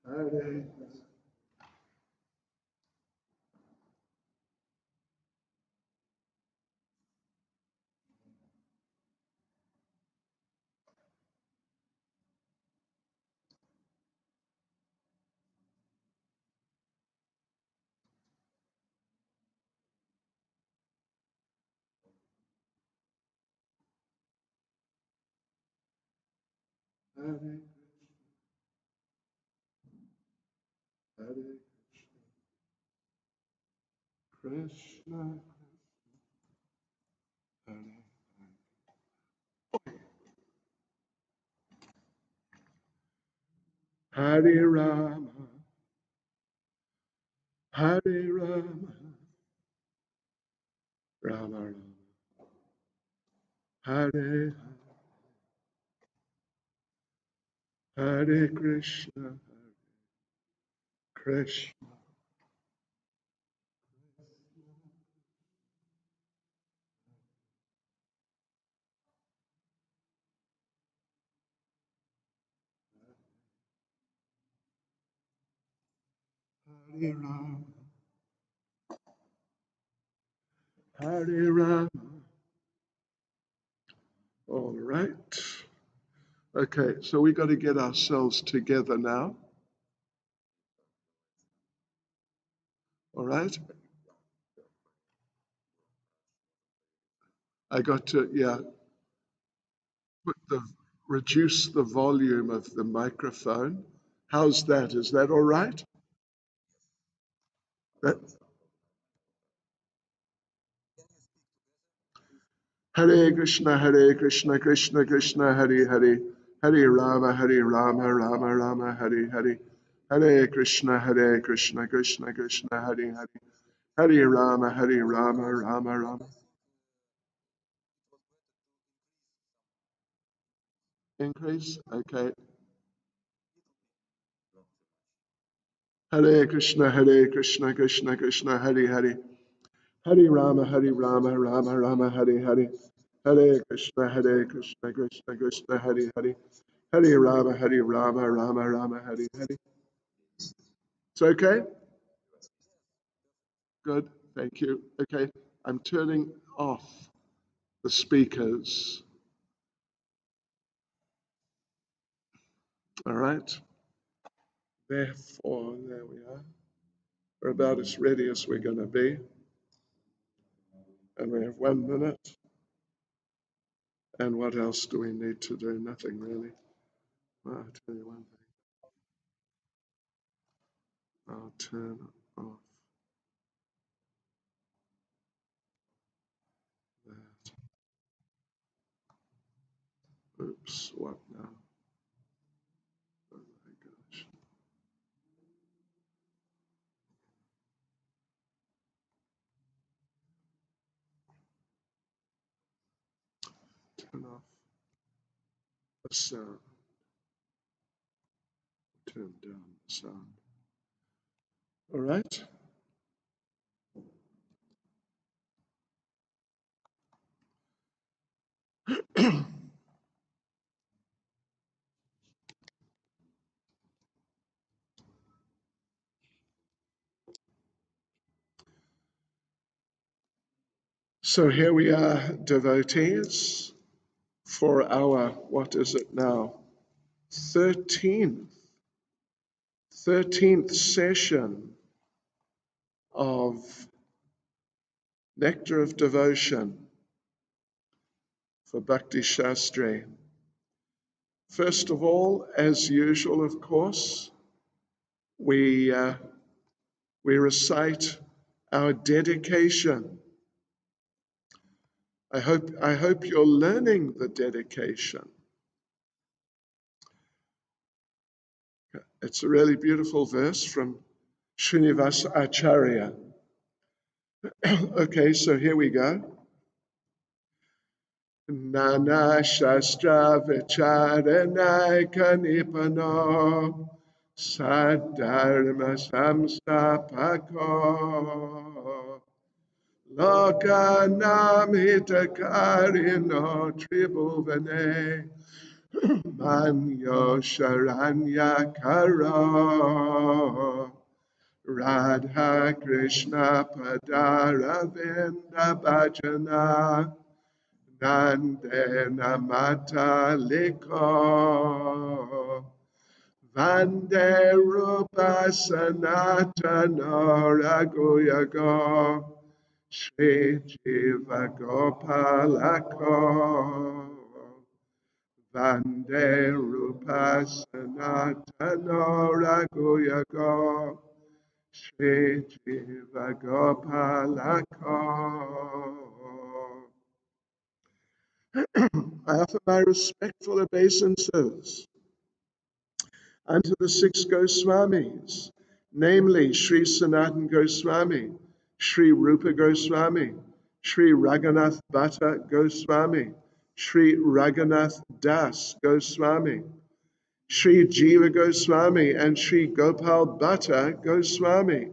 Hare Hare Hare Krishna, Hare Hare Rama, Hare Rama, Rama Rama, Hare Hare Krishna, Krishna, Hare Rama, Hare Rama. All right. Okay, so we got to get ourselves together now. All right. I got to, yeah, put the reduce the volume of the microphone. How's that? Is that all right? That, Hare Krishna, Hare Krishna, Krishna Krishna, Hare Hare, Hare Rama, Hare Rama, Rama Rama, Hare Hare, Hare Krishna, Krishna Krishna, Hare Hare, Hare Rama, Hare Rama, Rama Rama. Increase? Okay. Hare Krishna, Krishna Krishna, Hare Hare. Hare Rama, Rama Rama, Hare Hare. Hare Krishna, Krishna Krishna, Hare Hare. Hare Rama, Rama Rama, Hare Hare. It's okay? Good, thank you. Okay, I'm turning off the speakers. All right. Therefore, there we are. We're about as ready as we're going to be. And we have 1 minute. And what else do we need to do? Nothing really. Well, I'll tell you one thing. I'll turn off that. Oops, what now? Oh my gosh. Turn off the sound. Turn down the sound. All right. So here we are, devotees, for our, what is it now? 13th session of Nectar of Devotion for Bhakti Shastri. First of all, as usual, of course, we recite our dedication. I hope you're learning the dedication. It's a really beautiful verse from Srinivasa Acharya. Okay, so here we go. Nana Shastra Vicharanayaka Nipano Sadharma Samstapako Lokanam Hitakarino Tribhuvane Manyo Sharanya Karo Radha Krishna Padaravinda Bhajana Nandena Mataliko Vande Rupa Sanatana Raghuyago Shri Jiva Gopalako Vande Rupa Sanatana Raghuyago Shri Jiva Gopalako. I offer my respectful obeisances unto the 6 Goswamis, namely Sri Sanatan Goswami, Sri Rupa Goswami, Sri Raghunath Bhatta Goswami, Sri Raghunath Das Goswami, Sri Jiva Goswami, and Sri Gopal Bhatta Goswami,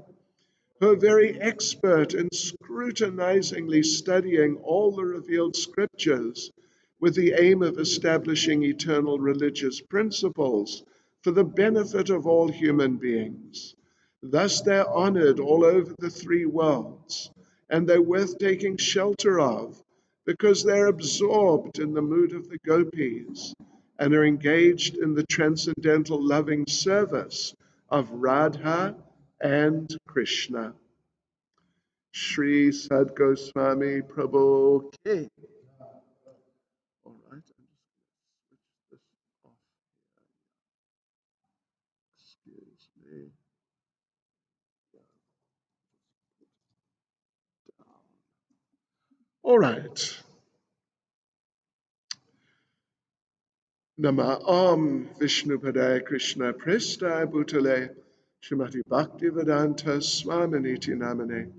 who are very expert in scrutinizingly studying all the revealed scriptures with the aim of establishing eternal religious principles for the benefit of all human beings. Thus they're honored all over the 3 worlds, and they're worth taking shelter of because they're absorbed in the mood of the gopis and are engaged in the transcendental loving service of Radha and Krishna. Sri Sad Goswami Prabhu Ki. All right, I'm just going to switch this off here. Excuse me. All right. Nama Om Vishnu Padaya Krishna Presta Bhutale Srimati Bhakti Vedanta Swaminiti Namane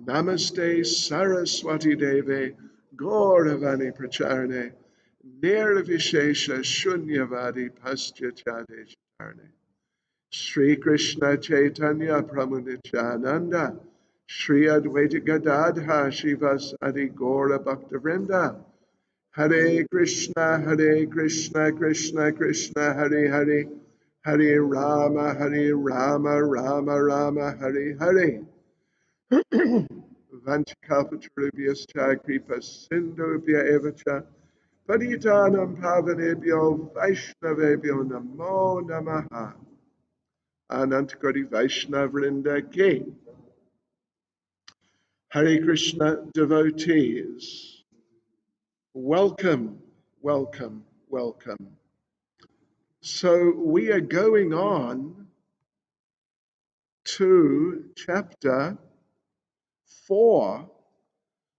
Namaste Saraswati Deve Gauravani Pracharane Nirvishesha Shunyavadi Paschachade Chatarne. Sri Krishna Chaitanya Prabhu Nityananda, Sri Advaita Gadadha Shivas Adi Gora Bhaktavrinda, Hare Krishna, Krishna Krishna, Hare Hare, Hare Rama, Rama Rama, Hare Hare. Vanchakapatarubhyascha kripa sindhubhya evacha, Paditanam pavanebhyo Vaishnavebhyo namo namaha. Anantakoti Vaishnavrinda Ki. Hare Krishna devotees, welcome, welcome, welcome. So we are going on to chapter 4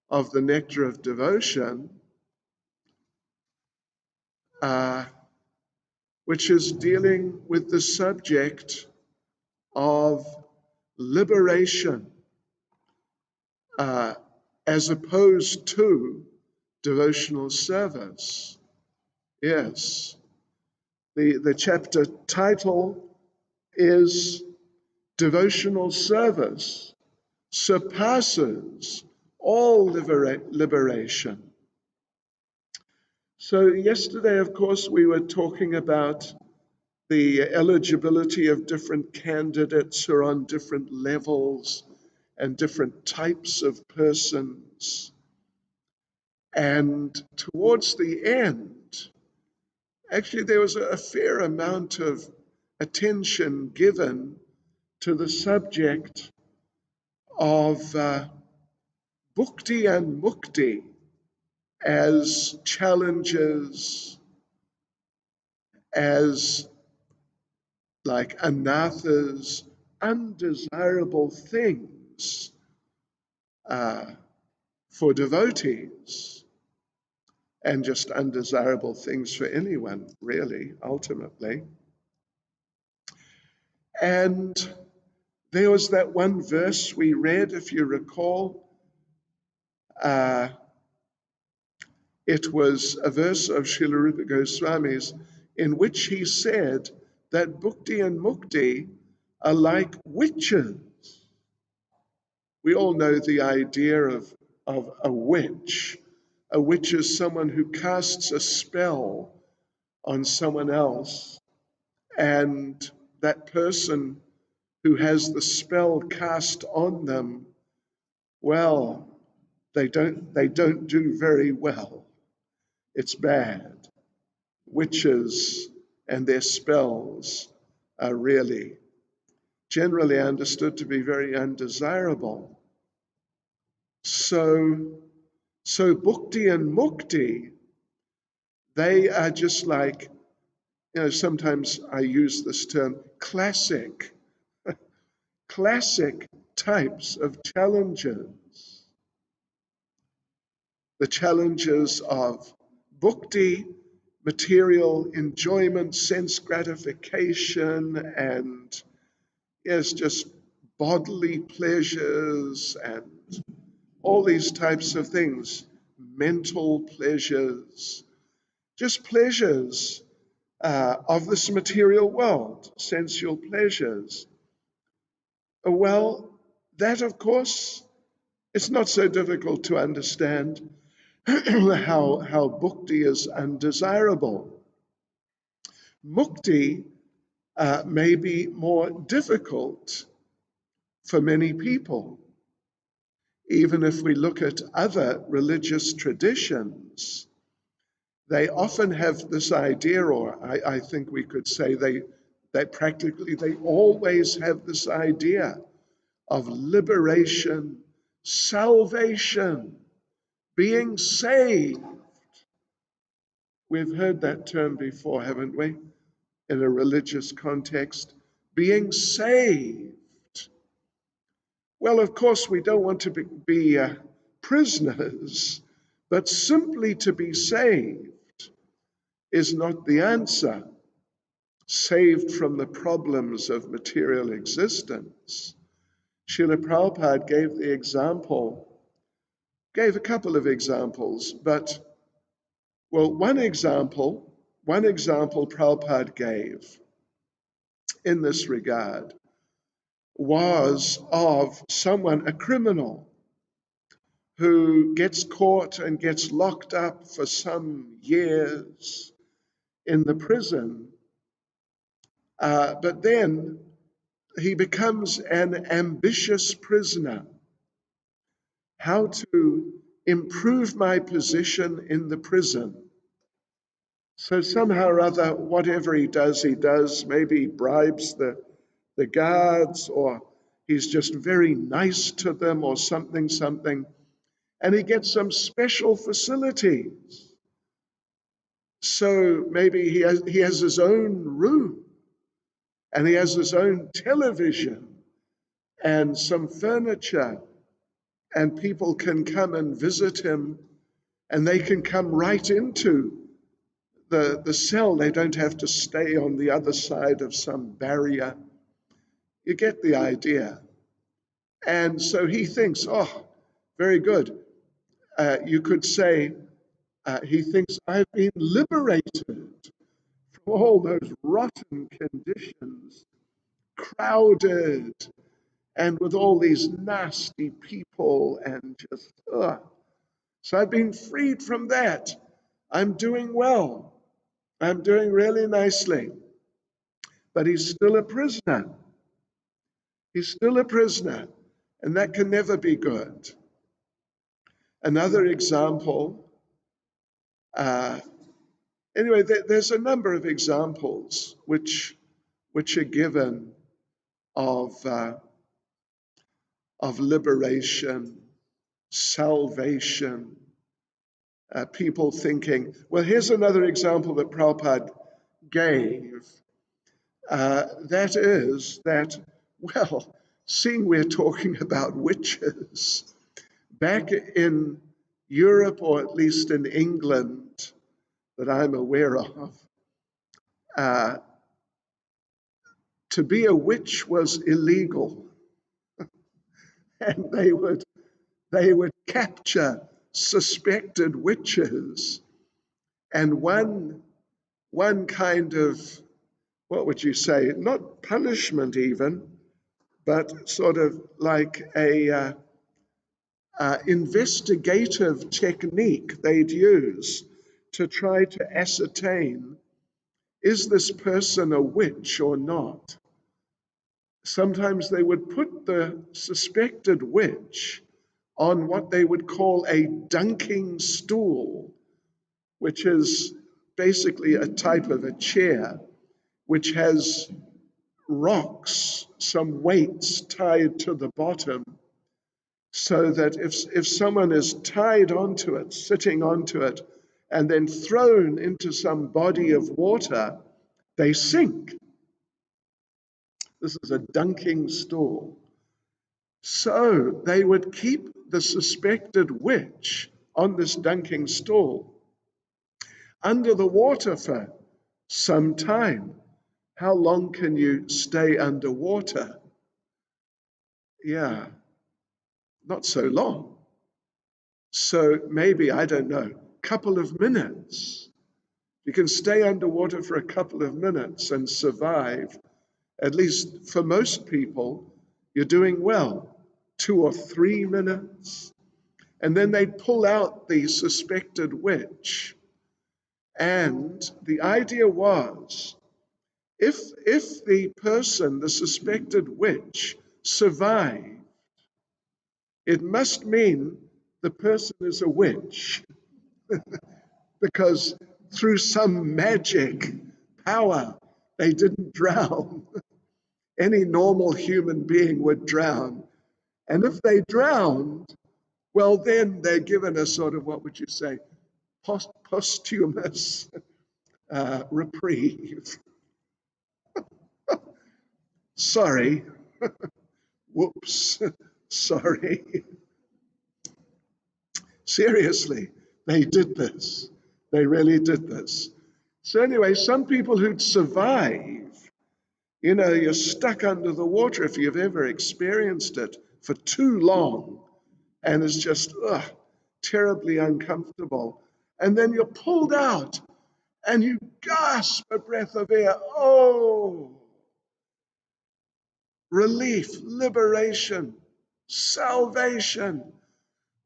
of the Nectar of Devotion, which is dealing with the subject of liberation as opposed to devotional service. Yes, the chapter title is Devotional Service Surpasses All Liberation. So yesterday, of course, we were talking about the eligibility of different candidates who are on different levels and different types of persons. And towards the end, actually there was a fair amount of attention given to the subject of bhakti and mukti as challenges, as like anathas, undesirable things for devotees, and just undesirable things for anyone, really, ultimately. And there was that one verse we read, if you recall. It was a verse of Srila Rupa Goswami's in which he said that bhakti and mukti are like witches. We all know the idea of a witch. A witch is someone who casts a spell on someone else, and that person who has the spell cast on them, well, they don't do very well. It's bad. Witches and their spells are really generally understood to be very undesirable. So bhakti and mukti, they are just like, sometimes I use this term, classic types of challenges. The challenges of bhakti, material enjoyment, sense gratification, and yes, just bodily pleasures and all these types of things, mental pleasures, just pleasures of this material world, sensual pleasures. Well, that of course, it's not so difficult to understand how bhakti is undesirable. Mukti may be more difficult for many people. Even if we look at other religious traditions, they often have this idea, or I think we could say they always have this idea of liberation, salvation, being saved. We've heard that term before, haven't we? In a religious context, being saved. Well, of course, we don't want to be prisoners, but simply to be saved is not the answer. Saved from the problems of material existence. Srila Prabhupada gave a couple of examples, but Well, one example Prabhupada gave in this regard was of someone, a criminal, who gets caught and gets locked up for some years in the prison, but then he becomes an ambitious prisoner. How to improve my position in the prison. So somehow or other, whatever he does, maybe he bribes the guards, or he's just very nice to them, or something, and he gets some special facilities. So maybe he has his own room, and he has his own television, and some furniture, and people can come and visit him, and they can come right into the cell. They don't have to stay on the other side of some barrier. You get the idea. And so he thinks, oh, very good. You could say, he thinks, I've been liberated from all those rotten conditions, crowded, and with all these nasty people, and just, so I've been freed from that. I'm doing well. I'm doing really nicely. But he's still a prisoner. He's still a prisoner, and that can never be good. Another example, anyway, there's a number of examples which are given of liberation, salvation, people thinking. Well, here's another example that Prabhupada gave. That is that, well, seeing we're talking about witches, back in Europe, or at least in England, that I'm aware of, to be a witch was illegal, and they would capture suspected witches, and one kind of, what would you say, not punishment even, but sort of like a investigative technique they'd use to try to ascertain, is this person a witch or not? Sometimes they would put the suspected witch on what they would call a dunking stool, which is basically a type of a chair which has rocks, some weights tied to the bottom, so that if someone is tied onto it, sitting onto it, and then thrown into some body of water, they sink. This is a dunking stool. So they would keep the suspected witch on this dunking stool under the water for some time. How long can you stay underwater? Yeah, not so long. So maybe, I don't know, couple of minutes. You can stay underwater for a couple of minutes and survive. At least for most people, you're doing well. 2 or 3 minutes. And then they'd pull out the suspected witch. And the idea was, if the person, the suspected witch, survived, it must mean the person is a witch. Because through some magic power, they didn't drown. Any normal human being would drown. And if they drowned, well, then they're given a sort of, what would you say, posthumous reprieve. Sorry. Whoops. Sorry. Seriously, they did this. They really did this. So anyway, some people who'd survive, you're stuck under the water, if you've ever experienced it, for too long, and it's just terribly uncomfortable. and then you're pulled out and you gasp a breath of air. Oh, relief, liberation, salvation.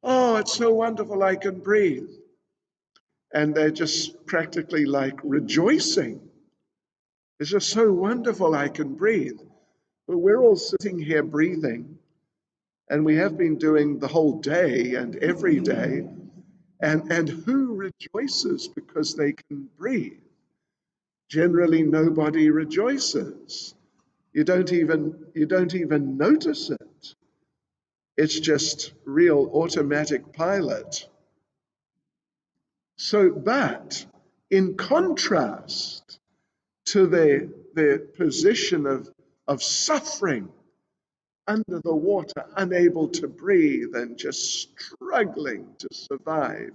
Oh, it's so wonderful I can breathe. And they're just practically like rejoicing. It's just so wonderful I can breathe. But we're all sitting here breathing, and we have been doing the whole day and every day. And who rejoices because they can breathe? Generally, nobody rejoices. You don't even notice it. It's just real automatic pilot. So, but in contrast to their position of suffering under the water, unable to breathe and just struggling to survive,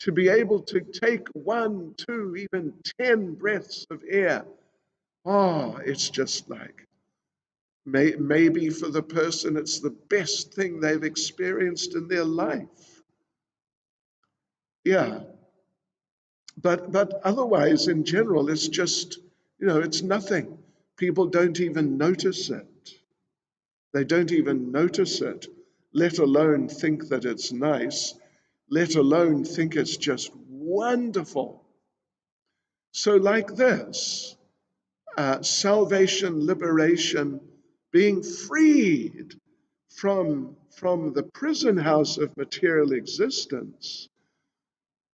to be able to take 1, 2, even 10 breaths of air, oh, it's just like, maybe for the person, it's the best thing they've experienced in their life. Yeah. But otherwise, in general, it's just, it's nothing. People don't even notice it. They don't even notice it, let alone think that it's nice, let alone think it's just wonderful. So like this, salvation, liberation, being freed from the prison house of material existence,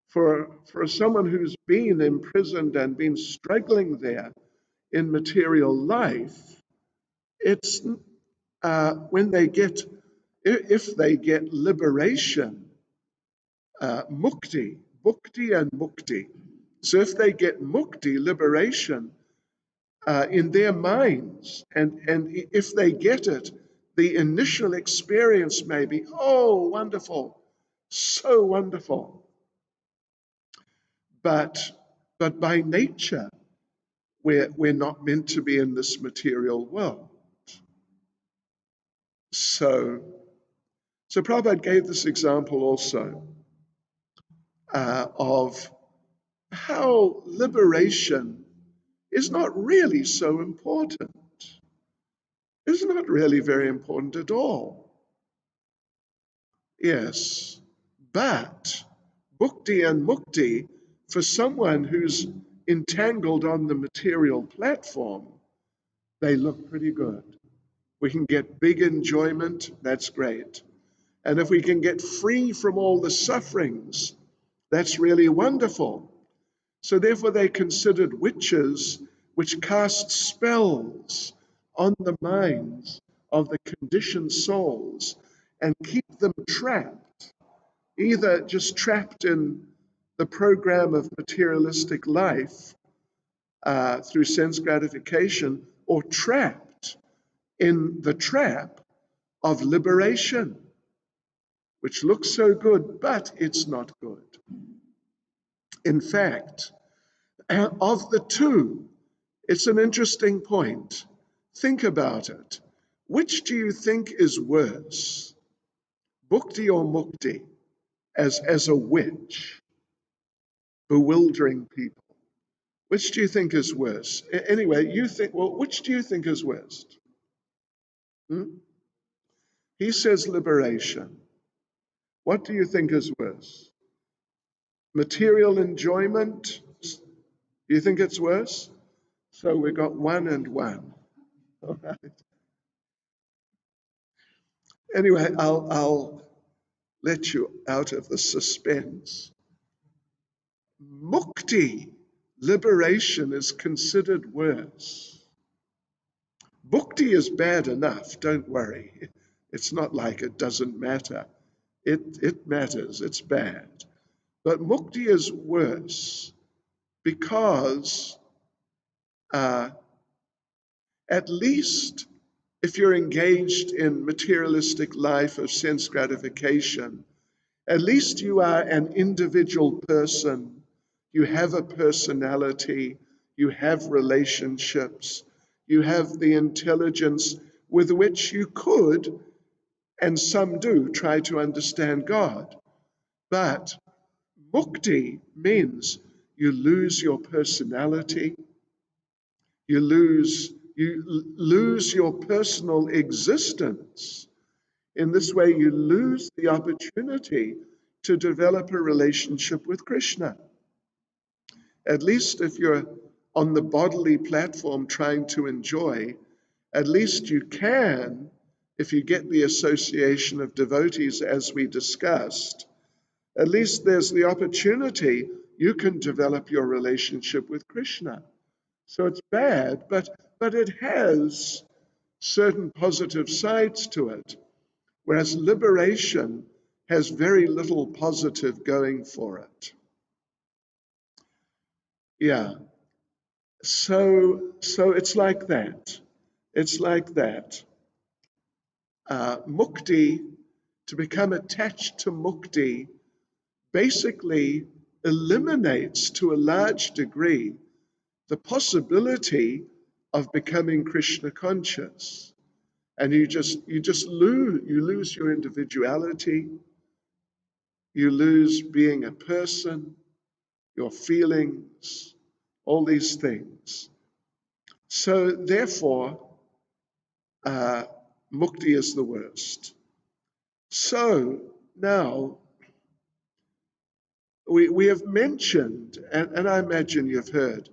for someone who's been imprisoned and been struggling there in material life, it's when they get, if they get liberation, mukti, bhakti and mukti. So if they get mukti, liberation, in their minds, and if they get it, the initial experience may be, oh, wonderful, so wonderful. But by nature, we're not meant to be in this material world. So Prabhupada gave this example also of how liberation is not really so important. It's not really very important at all. Yes, but bhakti and mukti, for someone who's entangled on the material platform, they look pretty good. We can get big enjoyment, that's great. And if we can get free from all the sufferings, that's really wonderful. So therefore they're considered witches which cast spells on the minds of the conditioned souls and keep them trapped, either just trapped in the program of materialistic life through sense gratification, or trapped in the trap of liberation, which looks so good, but it's not good. In fact, of the two, it's an interesting point. Think about it. Which do you think is worse, bhakti or mukti, as a witch, bewildering people? Which do you think is worse? Anyway, you think, well, which do you think is worst? He says liberation. What do you think is worse? Material enjoyment? Do you think it's worse? So we got 1 and 1. All right. Anyway, I'll let you out of the suspense. Mukti, liberation, is considered worse. Bhakti is bad enough, don't worry. It's not like it doesn't matter. It matters, it's bad. But mukti is worse because at least if you're engaged in materialistic life of sense gratification, at least you are an individual person. You have a personality, you have relationships, you have the intelligence with which you could, and some do, try to understand God. But Mukti means you lose your personality, you lose your personal existence. In this way, you lose the opportunity to develop a relationship with Krishna. At least if you're on the bodily platform trying to enjoy, at least you can, if you get the association of devotees as we discussed, at least there's the opportunity you can develop your relationship with Krishna. So it's bad, but it has certain positive sides to it, whereas liberation has very little positive going for it. Yeah. So it's like that. It's like that. Mukti, to become attached to mukti, basically eliminates to a large degree the possibility of becoming Krishna conscious. And you lose your individuality, you lose being a person, your feelings, all these things. So therefore, mukti is the worst. So now, we have mentioned, and I imagine you've heard,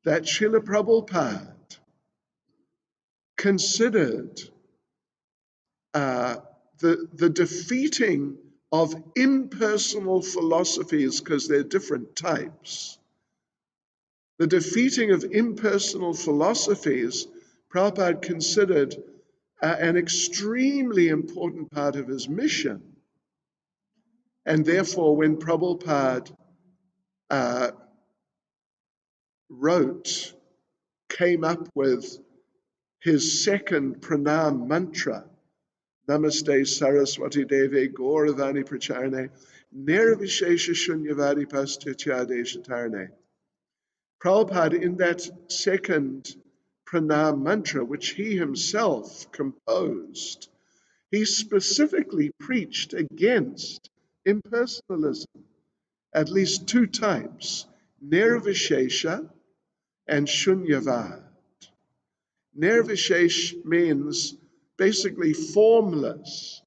that Srila Prabhupada considered the defeating of impersonal philosophies, because they're different types. The defeating of impersonal philosophies, Prabhupada considered an extremely important part of his mission. And therefore, when Prabhupada came up with his second pranam mantra, Namaste Saraswati Deve Gauravani Pracharane Nirvishesha Shunyavadi Pastityadeshatarne. Prabhupada, in that second pranam mantra, which he himself composed, he specifically preached against impersonalism, at least two types, Nirvishesha and Shunyavad. Nirvishesh means basically formless.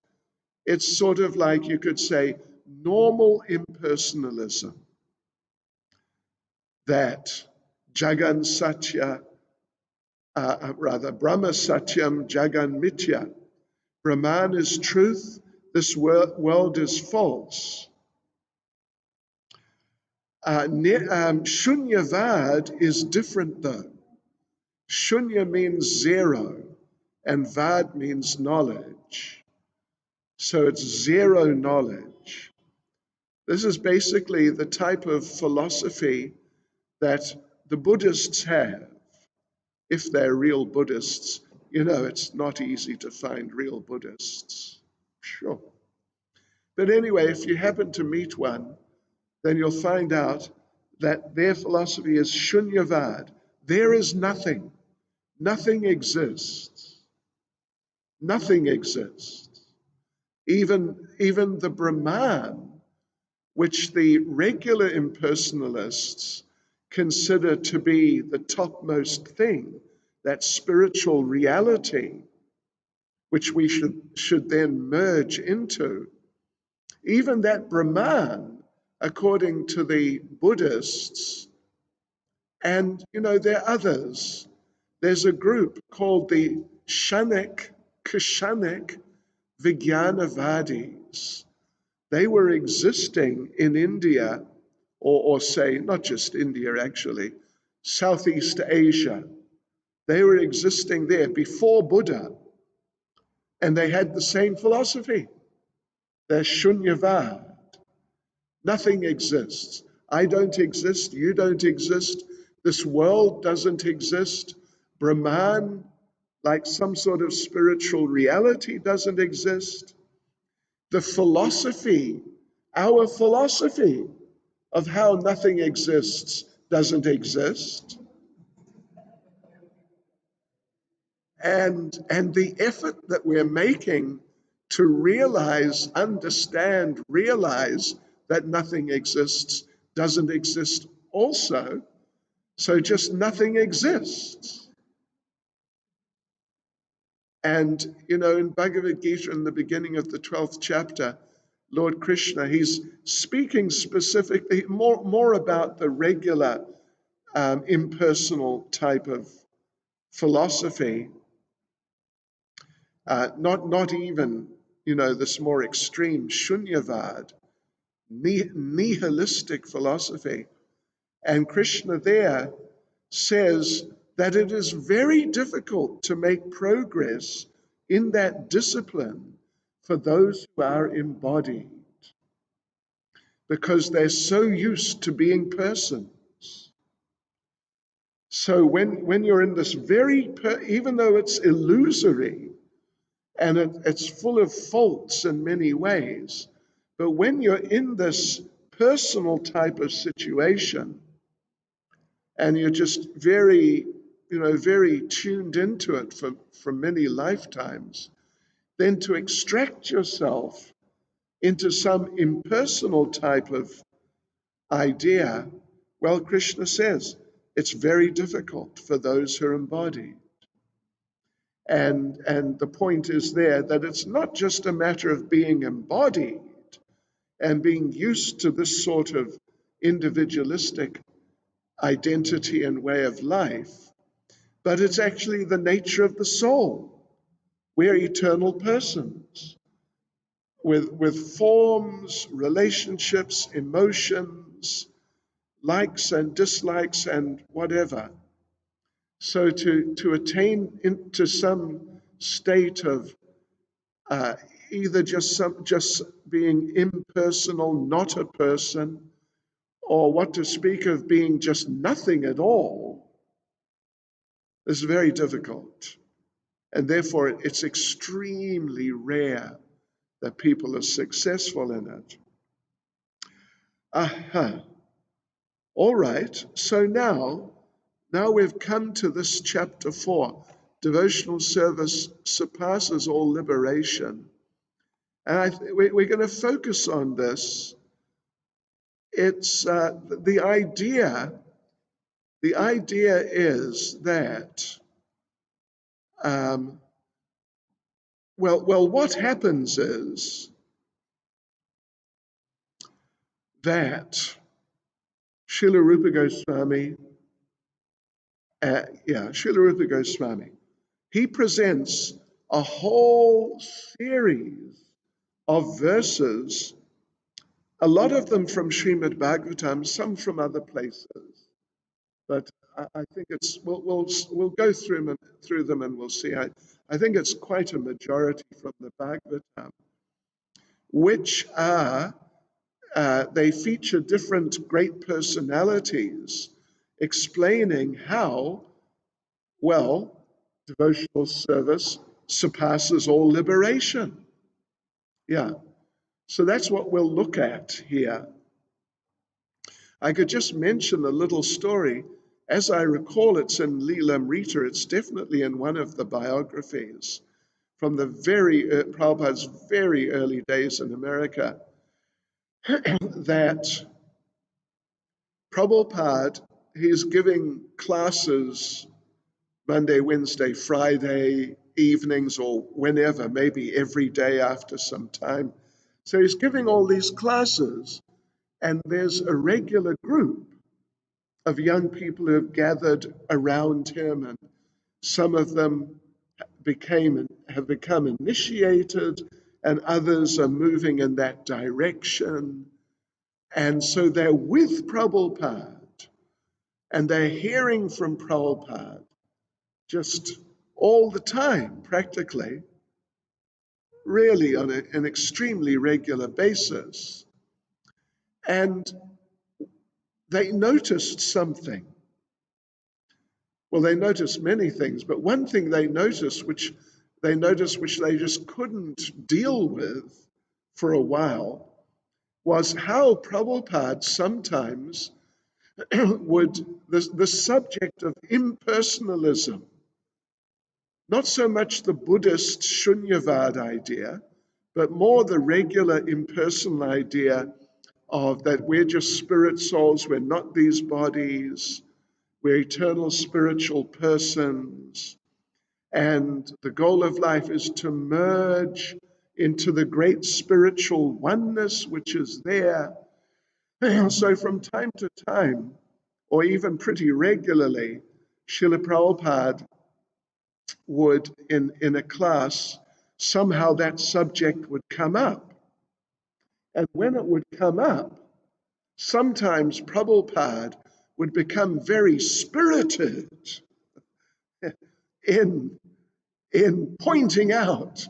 It's sort of like, you could say, normal impersonalism. That Jagan Satya, Brahma Satyam Jagan Mitya. Brahman is truth, this world is false. Shunyavad is different though. Shunya means zero, and vad means knowledge. So it's zero knowledge. This is basically the type of philosophy that the Buddhists have, if they're real Buddhists. You know, it's not easy to find real Buddhists. Sure. But anyway, if you happen to meet one, then you'll find out that their philosophy is Shunyavad. There is nothing. Nothing exists. Nothing exists. Even the Brahman, which the regular impersonalists consider to be the topmost thing, that spiritual reality, which we should then merge into, even that Brahman, according to the Buddhists, and there are others. There's a group called the Kshanik Vijnanavadis. They were existing in India, or say, not just India actually, Southeast Asia. They were existing there before Buddha, and they had the same philosophy. They're Shunyavad. Nothing exists. I don't exist, you don't exist, this world doesn't exist. Brahman, like some sort of spiritual reality, doesn't exist. The philosophy, our philosophy of how nothing exists doesn't exist. And the effort that we're making to realize, understand, realize that nothing exists doesn't exist also. So just nothing exists. And, in Bhagavad Gita, in the beginning of the 12th chapter, Lord Krishna, he's speaking specifically more about the regular impersonal type of philosophy, not even, this more extreme shunyavad, nihilistic philosophy. And Krishna there says that it is very difficult to make progress in that discipline for those who are embodied, because they're so used to being persons. So when you're in this even though it's illusory and it's full of faults in many ways, but when you're in this personal type of situation and you're just very tuned into it for many lifetimes, then to extract yourself into some impersonal type of idea, well, Krishna says it's very difficult for those who are embodied. And the point is there that it's not just a matter of being embodied and being used to this sort of individualistic identity and way of life, but it's actually the nature of the soul. We're eternal persons with forms, relationships, emotions, likes and dislikes and whatever. So to attain into some state of either just being impersonal, not a person, or what to speak of being just nothing at all, is very difficult. And therefore, it's extremely rare that people are successful in it. Aha. All right. So now we've come to this chapter 4. Devotional service surpasses all liberation. And we're going to focus on this. It's the idea. The idea is that, what happens is that Srila Rupa Goswami, he presents a whole series of verses, a lot of them from Srimad Bhagavatam, some from other places. But I think we'll go through them and we'll see. I think it's quite a majority from the Bhagavatam, which are they feature different great personalities explaining how devotional service surpasses all liberation. Yeah. So that's what we'll look at here. I could just mention a little story. As I recall, it's in Leelamrita. It's definitely in one of the biographies from the Prabhupada's very early days in America, that Prabhupada, he's giving classes Monday, Wednesday, Friday evenings, or whenever, maybe every day after some time. So he's giving all these classes, and there's a regular group of young people who have gathered around him, and some of them have become initiated, and others are moving in that direction. And so they're with Prabhupada, and they're hearing from Prabhupada just all the time, practically, really on an extremely regular basis. And they noticed something. Well, they noticed many things, but one thing they noticed, which they just couldn't deal with for a while, was how Prabhupada sometimes would, the subject of impersonalism, not so much the Buddhist Shunyavad idea, but more the regular impersonal idea of that we're just spirit souls, we're not these bodies, we're eternal spiritual persons, and the goal of life is to merge into the great spiritual oneness which is there. So from time to time, or even pretty regularly, Srila Prabhupada would, in a class, somehow that subject would come up. And when it would come up, sometimes Prabhupada would become very spirited in pointing out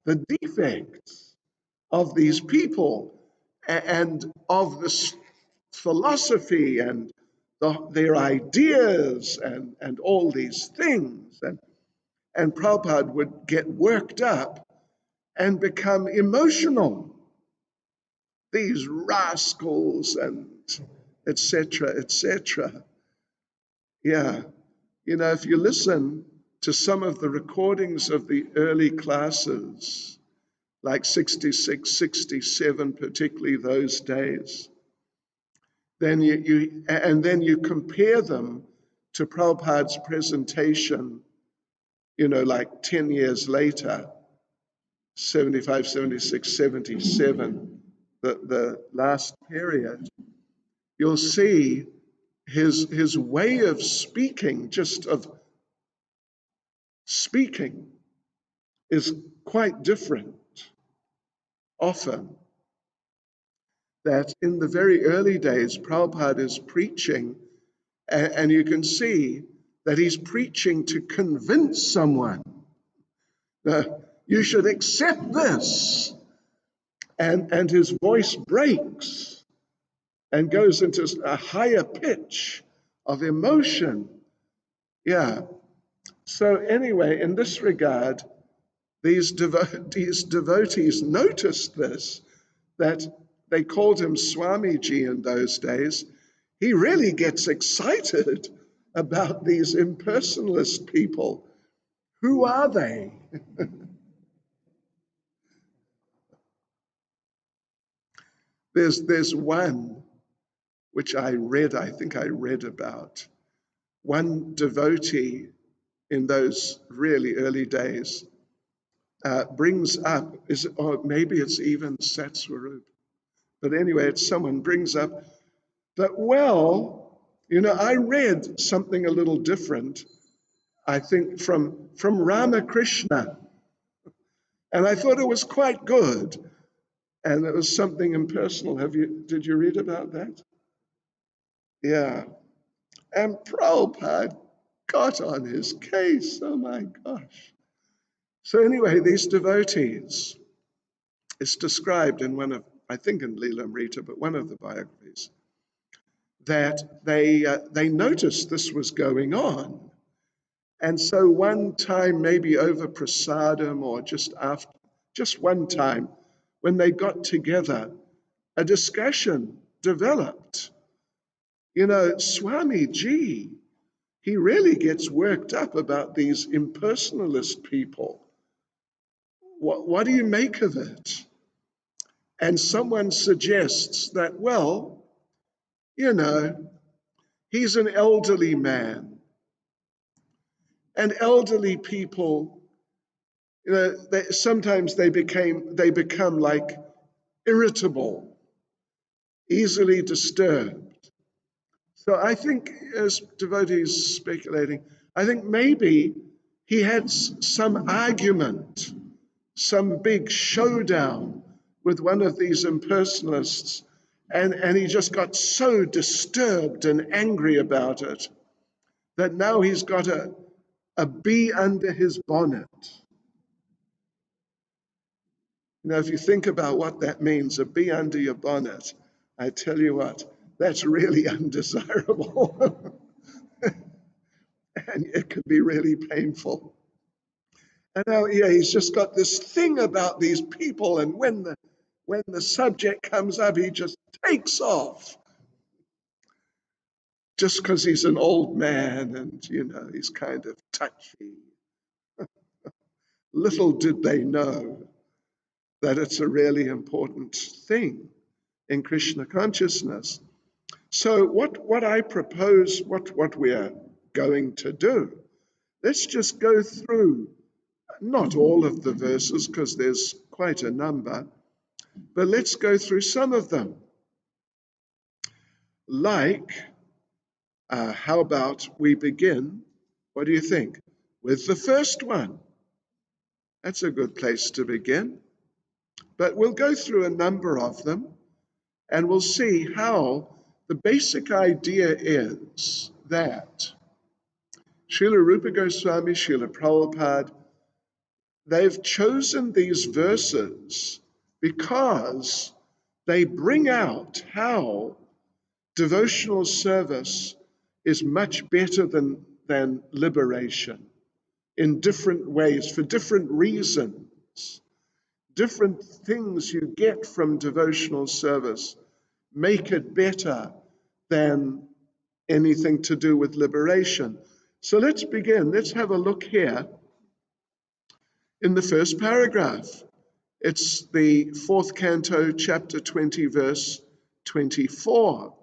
the defects of these people and of this philosophy and their ideas and all these things. And Prabhupada would get worked up and become emotional. These rascals and etc., etc. Yeah. If you listen to some of the recordings of the early classes, like 66, 67, particularly those days, then you compare them to Prabhupada's presentation, like 10 years later, 75, 76, 77, the last period, you'll see his way of speaking, just of speaking, is quite different. Often, that in the very early days, Prabhupada is preaching, and you can see that he's preaching to convince someone. You should accept this. And his voice breaks and goes into a higher pitch of emotion. Yeah. So anyway, in this regard, these devotees noticed this, that they called him Swamiji in those days. He really gets excited about these impersonalist people. Who are they? There's one which I think I read about. One devotee in those really early days brings up, or maybe it's even Satswarup, but anyway, it's someone brings up that, well, I read something a little different, I think, from Ramakrishna, and I thought it was quite good, and it was something impersonal. Did you read about that? Yeah. And Prabhupada got on his case. Oh my gosh. So anyway, these devotees, it's described in one of, I think in Leelamrita, but one of the biographies, that they noticed this was going on. And so one time, maybe over prasadam or just one time, when they got together, a discussion developed. Swamiji, he really gets worked up about these impersonalist people. What do you make of it? And someone suggests that, well, he's an elderly man. And elderly people, sometimes they become like irritable, easily disturbed. So I think, as devotees speculating, I think maybe he had some argument, some big showdown with one of these impersonalists, and he just got so disturbed and angry about it that now he's got a bee under his bonnet. If you think about what that means, a bee under your bonnet, I tell you what, that's really undesirable. And it can be really painful. And now, he's just got this thing about these people, and when the subject comes up, he just takes off. Just because he's an old man and, he's kind of touchy. Little did they know that it's a really important thing in Krishna consciousness. So what I propose, what we are going to do, let's just go through, not all of the verses, because there's quite a number, but let's go through some of them. Like, how about we begin, what do you think, with the first one? That's a good place to begin. But we'll go through a number of them, and we'll see how the basic idea is that Srila Rupa Goswami, Srila Prabhupada, they've chosen these verses because they bring out how devotional service is much better than liberation in different ways, for different reasons. Different things you get from devotional service make it better than anything to do with liberation. So let's begin. Let's have a look here in the first paragraph. It's the fourth canto, chapter 20, verse 24.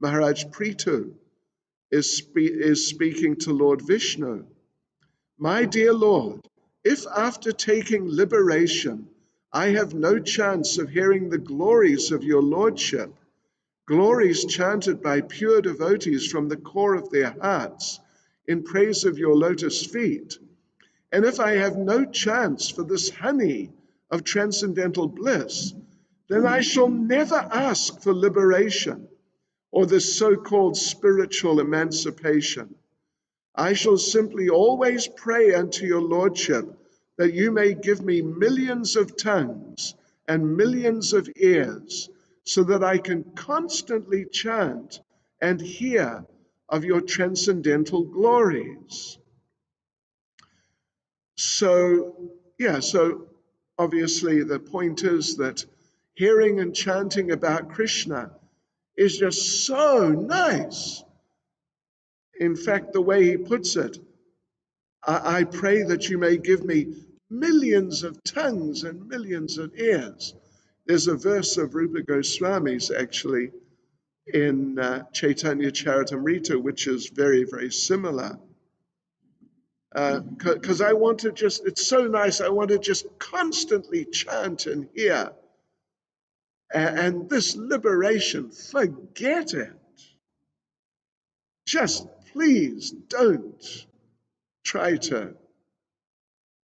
Maharaj Prithu is speaking to Lord Vishnu. My dear Lord, if after taking liberation, I have no chance of hearing the glories of your Lordship, glories chanted by pure devotees from the core of their hearts in praise of your lotus feet, and if I have no chance for this honey of transcendental bliss, then I shall never ask for liberation or this so-called spiritual emancipation. I shall simply always pray unto your Lordship that you may give me millions of tongues and millions of ears, so that I can constantly chant and hear of your transcendental glories. So obviously the point is that hearing and chanting about Krishna is just so nice. In fact, the way he puts it, I pray that you may give me millions of tongues and millions of ears. There's a verse of Rupa Goswami's actually in Chaitanya Charitamrita, which is very, very similar. Because I want to just, it's so nice, I want to just constantly chant and hear. And this liberation, forget it. Just please don't try to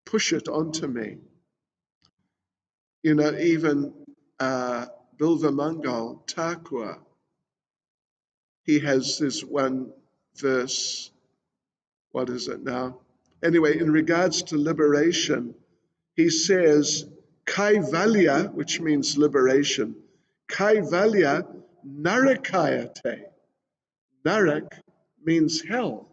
push it onto me. You know, even Bilvamangal Thakur, he has this one verse, what is it now? Anyway, in regards to liberation, he says, Kaivalya, which means liberation, Kaivalya narakayate. Narak means hell.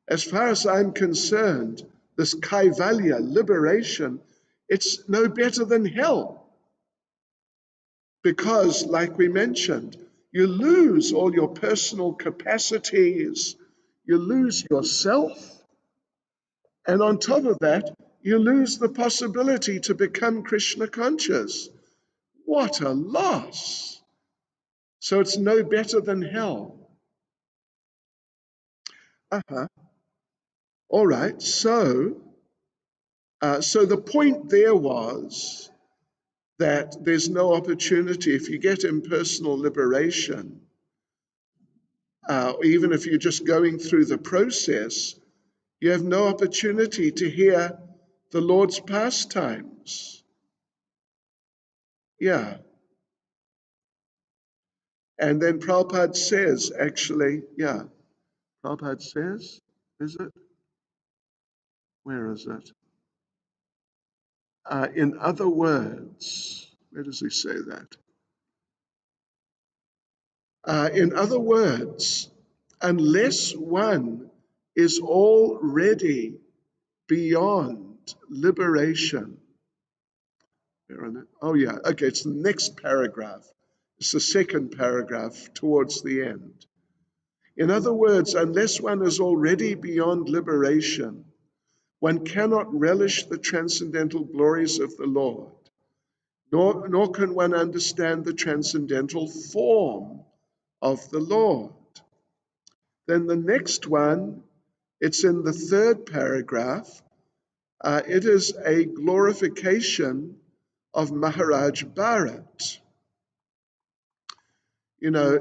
As far as I'm concerned, this Kaivalya, liberation, it's no better than hell. Because, like we mentioned, you lose all your personal capacities, you lose yourself, and on top of that, you lose the possibility to become Krishna conscious. What a loss! So it's no better than hell. All right, so the point there was that there's no opportunity if you get impersonal liberation, even if you're just going through the process, you have no opportunity to hear the Lord's pastimes. Yeah. And then Prabhupada says, actually, Prabhupada says, is it? Where is it? In other words, where does he say that? In other words, unless one is already beyond liberation. Oh yeah, okay, it's the next paragraph. It's the second paragraph towards the end. In other words, unless one is already beyond liberation, one cannot relish the transcendental glories of the Lord. nor can one understand the transcendental form of the Lord. Then the next one, it's in the third paragraph. It is a glorification of Maharaj Bharat. You know,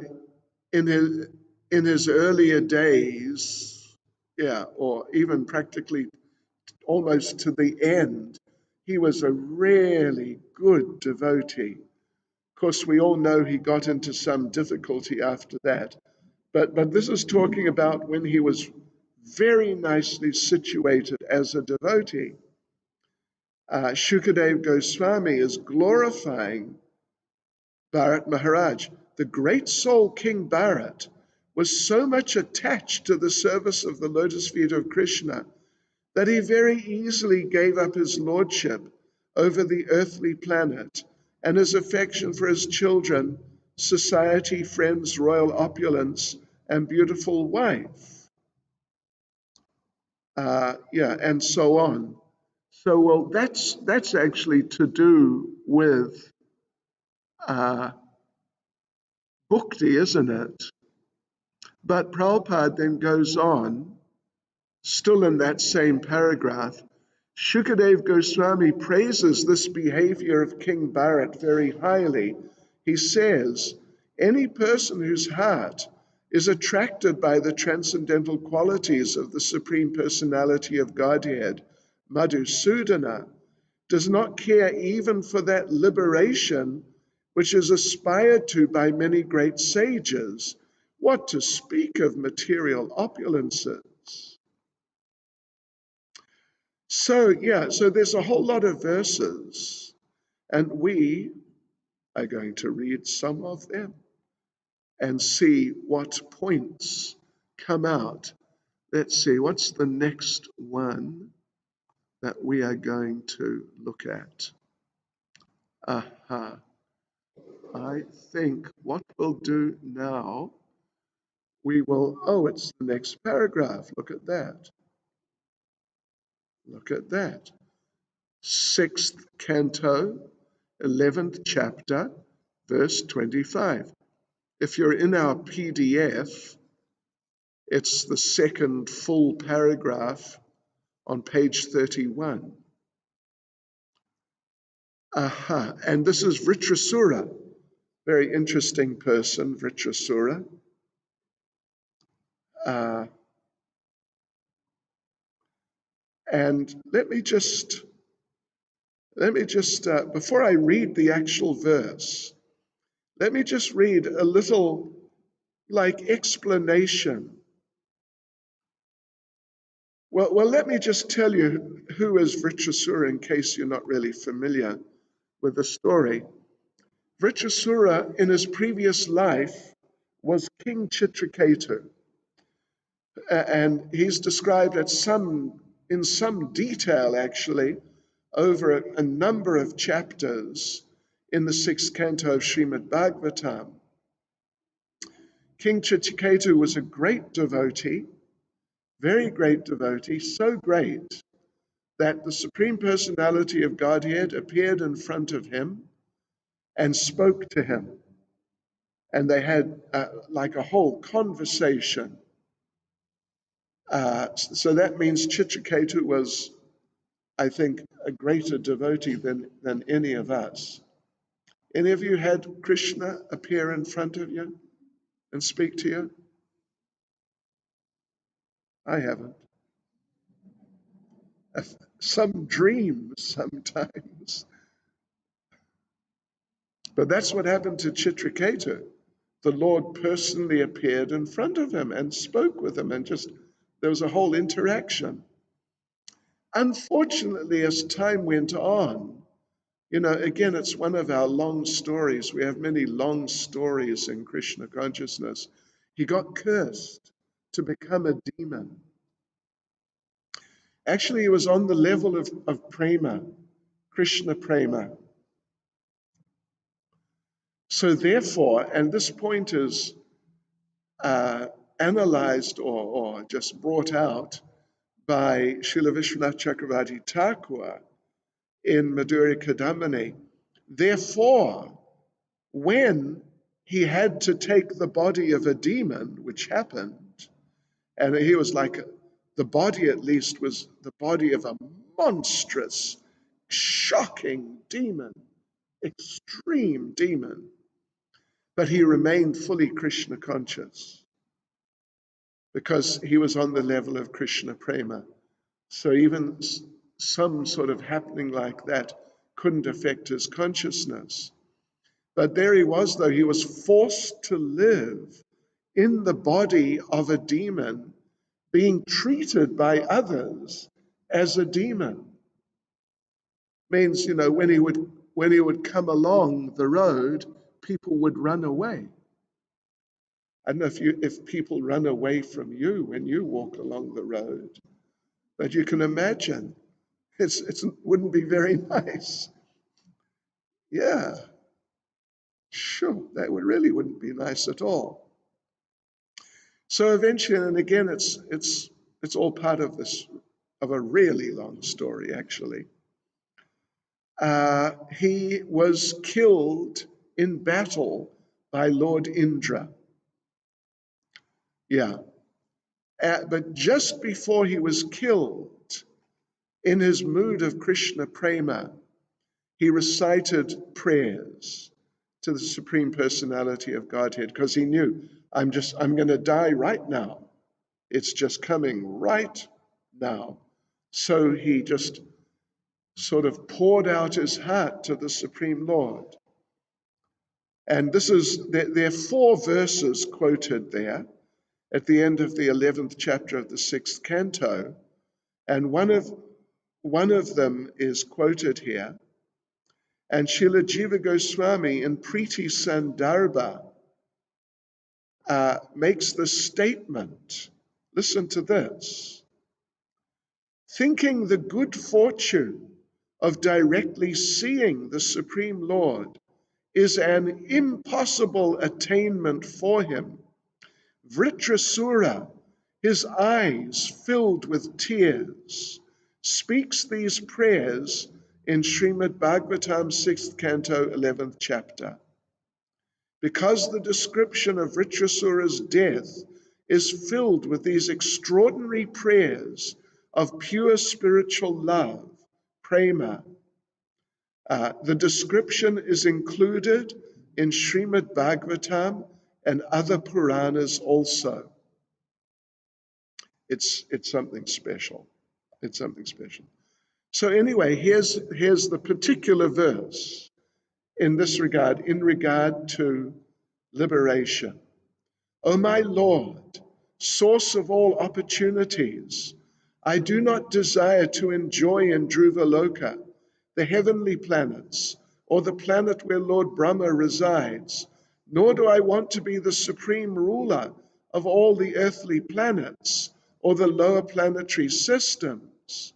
in his earlier days, or even practically almost to the end, he was a really good devotee. Of course, we all know he got into some difficulty after that. But this is talking about when he was very nicely situated as a devotee. Shukadev Goswami is glorifying Bharat Maharaj. The great soul King Bharat was so much attached to the service of the lotus feet of Krishna that he very easily gave up his lordship over the earthly planet and his affection for his children, society, friends, royal opulence, and beautiful wife. And so on. So, well, that's actually to do with bhakti, isn't it? But Prabhupada then goes on, still in that same paragraph. Shukadev Goswami praises this behavior of King Bharat very highly. He says, any person whose heart is attracted by the transcendental qualities of the Supreme Personality of Godhead, Madhusudana, does not care even for that liberation which is aspired to by many great sages. What to speak of material opulences? So there's a whole lot of verses, and we are going to read some of them and see what points come out. Let's see, what's the next one that we are going to look at? I think what we'll do now, it's the next paragraph. Look at that. Look at that. 6th canto, 11th chapter, verse 25. If you're in our PDF, it's the second full paragraph on page 31. And this is Vritrasura, very interesting person, Vritrasura. And let me just, before I read the actual verse, let me just read a little explanation. Well, let me just tell you who is Vritrasura in case you're not really familiar with the story. Vritrasura in his previous life was King Chitraketu. And he's described in some detail, actually, over a number of chapters in the 6th canto of Srimad Bhagavatam. King Chitraketu was a great devotee, very great devotee, so great that the Supreme Personality of Godhead appeared in front of him and spoke to him. And they had a whole conversation. So that means Chitraketu was, I think, a greater devotee than any of us. Any of you had Krishna appear in front of you and speak to you? I haven't. Some dreams sometimes. But that's what happened to Chitraketu. The Lord personally appeared in front of him and spoke with him, and there was a whole interaction. Unfortunately, as time went on, again, it's one of our long stories. We have many long stories in Krishna consciousness. He got cursed to become a demon. Actually, he was on the level of prema, Krishna prema. So therefore, and this point is analyzed or just brought out by Srila Vishwanath Chakravarti Thakur in Madhurya Kadambini. Therefore, when he had to take the body of a demon, which happened, and he was like, the body at least was the body of a monstrous, shocking demon, extreme demon, but he remained fully Krishna conscious because he was on the level of Krishna prema. So even some sort of happening like that couldn't affect his consciousness. But there he was, though. He was forced to live in the body of a demon, being treated by others as a demon. Means, when he would come along the road, people would run away. I don't know if people run away from you when you walk along the road, but you can imagine it wouldn't be very nice. Yeah, sure, that really wouldn't be nice at all. So eventually, and again, it's all part of a really long story, actually. He was killed in battle by Lord Indra. Yeah. But just before he was killed, in his mood of Krishna prema, he recited prayers to the Supreme Personality of Godhead because he knew, I'm going to die right now. It's just coming right now. So he just sort of poured out his heart to the Supreme Lord. And there are 4 verses quoted there at the end of the 11th chapter of the 6th canto. And one of them is quoted here. And Srila Jiva Goswami in Priti Sandarbha makes the statement, listen to this, thinking the good fortune of directly seeing the Supreme Lord is an impossible attainment for him, Vritrasura, his eyes filled with tears, speaks these prayers in Srimad Bhagavatam 6th canto 11th chapter. Because the description of Vritrasura's death is filled with these extraordinary prayers of pure spiritual love, prema. The description is included in Srimad Bhagavatam and other Puranas also. It's something special. It's something special. So anyway, here's the particular verse in this regard, in regard to liberation. O my Lord, source of all opportunities, I do not desire to enjoy in Dhruvaloka, the heavenly planets, or the planet where Lord Brahma resides, nor do I want to be the supreme ruler of all the earthly planets or the lower planetary systems.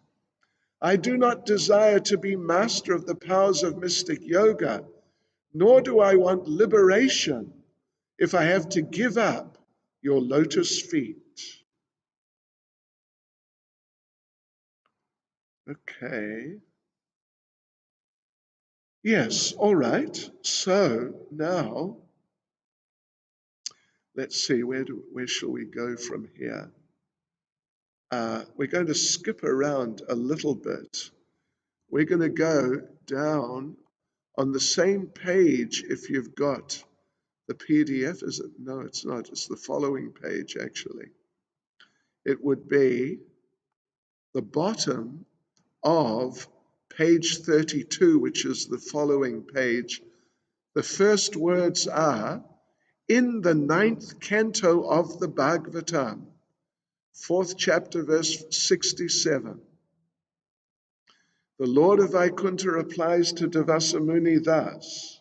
I do not desire to be master of the powers of mystic yoga, nor do I want liberation if I have to give up your lotus feet. Okay. Yes, all right. So now, let's see, where shall we go from here? We're going to skip around a little bit. We're going to go down on the same page if you've got the PDF. Is it? No, it's not. It's the following page, actually. It would be the bottom of page 32, which is the following page. The first words are, in the 9th canto of the Bhagavatam, 4th chapter, verse 67. The Lord of Vaikuntha replies to Devasa Muni thus,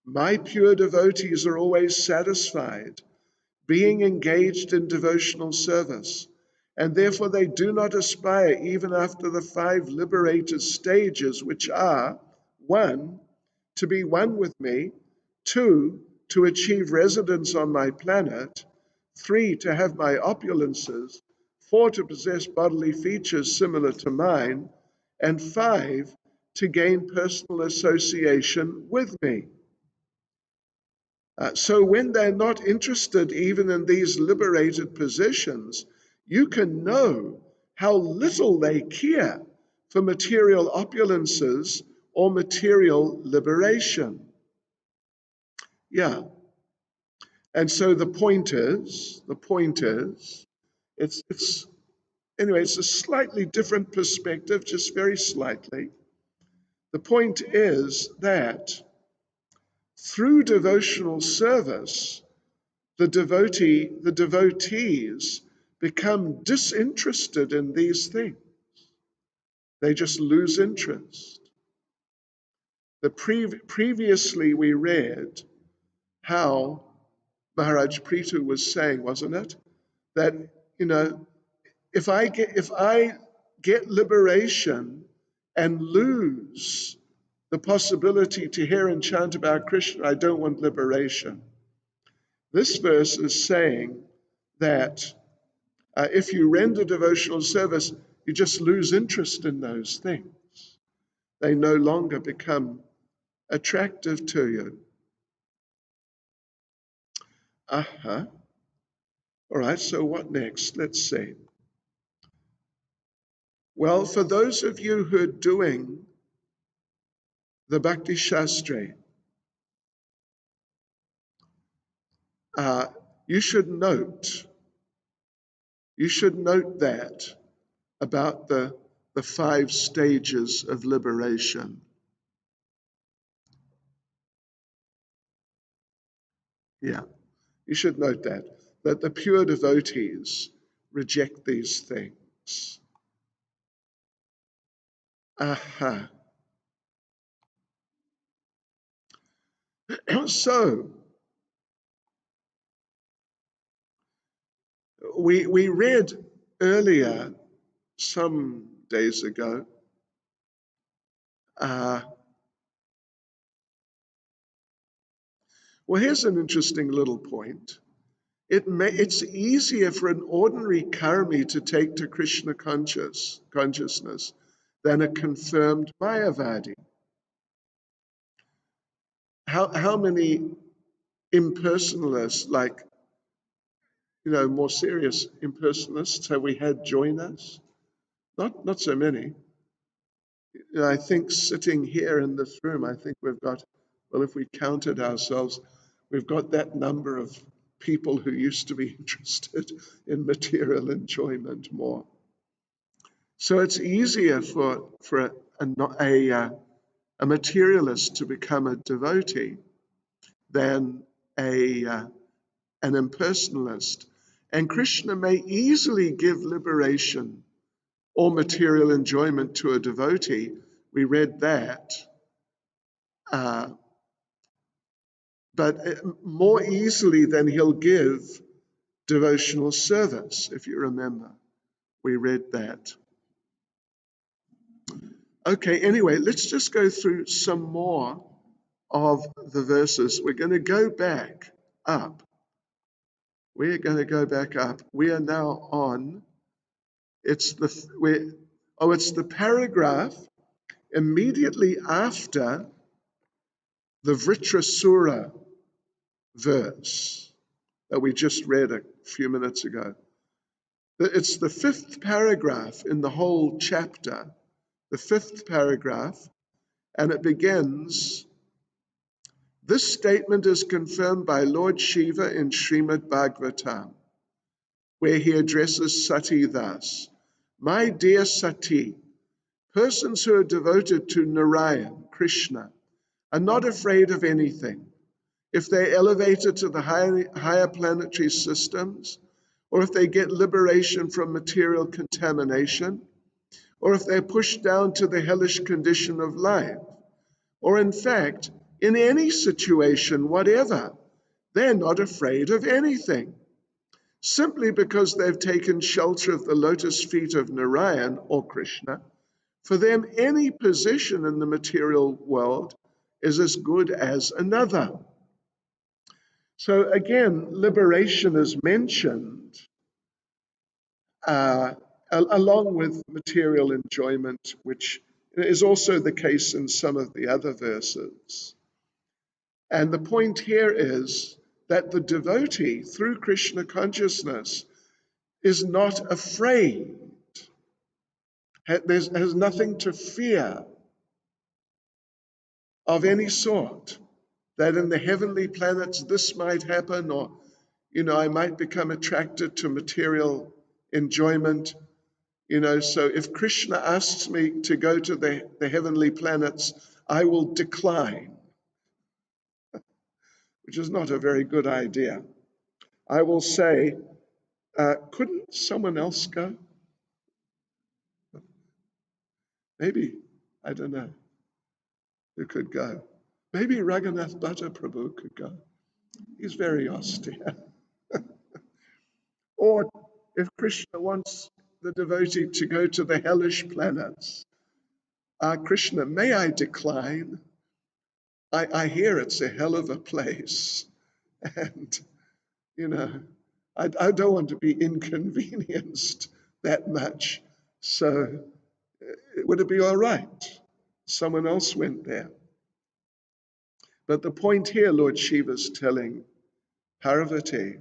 my pure devotees are always satisfied, being engaged in devotional service, and therefore they do not aspire even after the 5 liberated stages, which are 1, to be one with me, 2, to achieve residence on my planet, 3, to have my opulences, 4, to possess bodily features similar to mine, and 5, to gain personal association with me. So when they're not interested even in these liberated positions, you can know how little they care for material opulences or material liberation. Yeah. And so the point is, it's a slightly different perspective, just very slightly. The point is that through devotional service, the devotees become disinterested in these things. They just lose interest. Previously we read how Maharaj Prithu was saying, wasn't it? That, if I get liberation and lose the possibility to hear and chant about Krishna, I don't want liberation. This verse is saying that if you render devotional service, you just lose interest in those things. They no longer become attractive to you. All right, so what next? Let's see. Well, for those of you who are doing the Bhakti Shastri, you should note that about the 5 stages of liberation. Yeah, you should note that the pure devotees reject these things. So, we read earlier, some days ago, well, here's an interesting little point. It's easier for an ordinary karmi to take to Krishna consciousness than a confirmed Mayavadi. How many impersonalists, like, more serious impersonalists, have we had join us? Not so many. I think sitting here in this room, I think we've got, well, if we counted ourselves, we've got that number of people who used to be interested in material enjoyment more. So it's easier for a materialist to become a devotee than an impersonalist. And Krishna may easily give liberation or material enjoyment to a devotee. We read that. But more easily than he'll give devotional service, if you remember. We read that. Okay, anyway, let's just go through some more of the verses. We're going to go back up. We are now on, it's the paragraph immediately after the Vritrasura verse that we just read a few minutes ago. It's the 5th paragraph in the whole chapter, the 5th paragraph, and it begins, "This statement is confirmed by Lord Shiva in Srimad Bhagavatam, where he addresses Sati thus, 'My dear Sati, persons who are devoted to Narayan, Krishna, are not afraid of anything. If they're elevated to the higher planetary systems, or if they get liberation from material contamination, or if they're pushed down to the hellish condition of life, or in fact, in any situation, whatever, they're not afraid of anything. Simply because they've taken shelter of the lotus feet of Narayan or Krishna, for them any position in the material world is as good as another.'" So again, liberation is mentioned along with material enjoyment, which It is also the case in some of the other verses. And the point here is that the devotee, through Krishna consciousness, is not afraid, has nothing to fear of any sort, that in the heavenly planets this might happen, or, I might become attracted to material enjoyment. So if Krishna asks me to go to the heavenly planets, I will decline, which is not a very good idea. I will say, couldn't someone else go? Maybe, I don't know, who could go. Maybe Raghunath Bhatta Prabhu could go. He's very austere. Or if Krishna wants the devotee to go to the hellish planets, Krishna, may I decline? I hear it's a hell of a place. And, I don't want to be inconvenienced that much. So would it be all right? Someone else went there. But the point here, Lord Shiva's telling Parvati,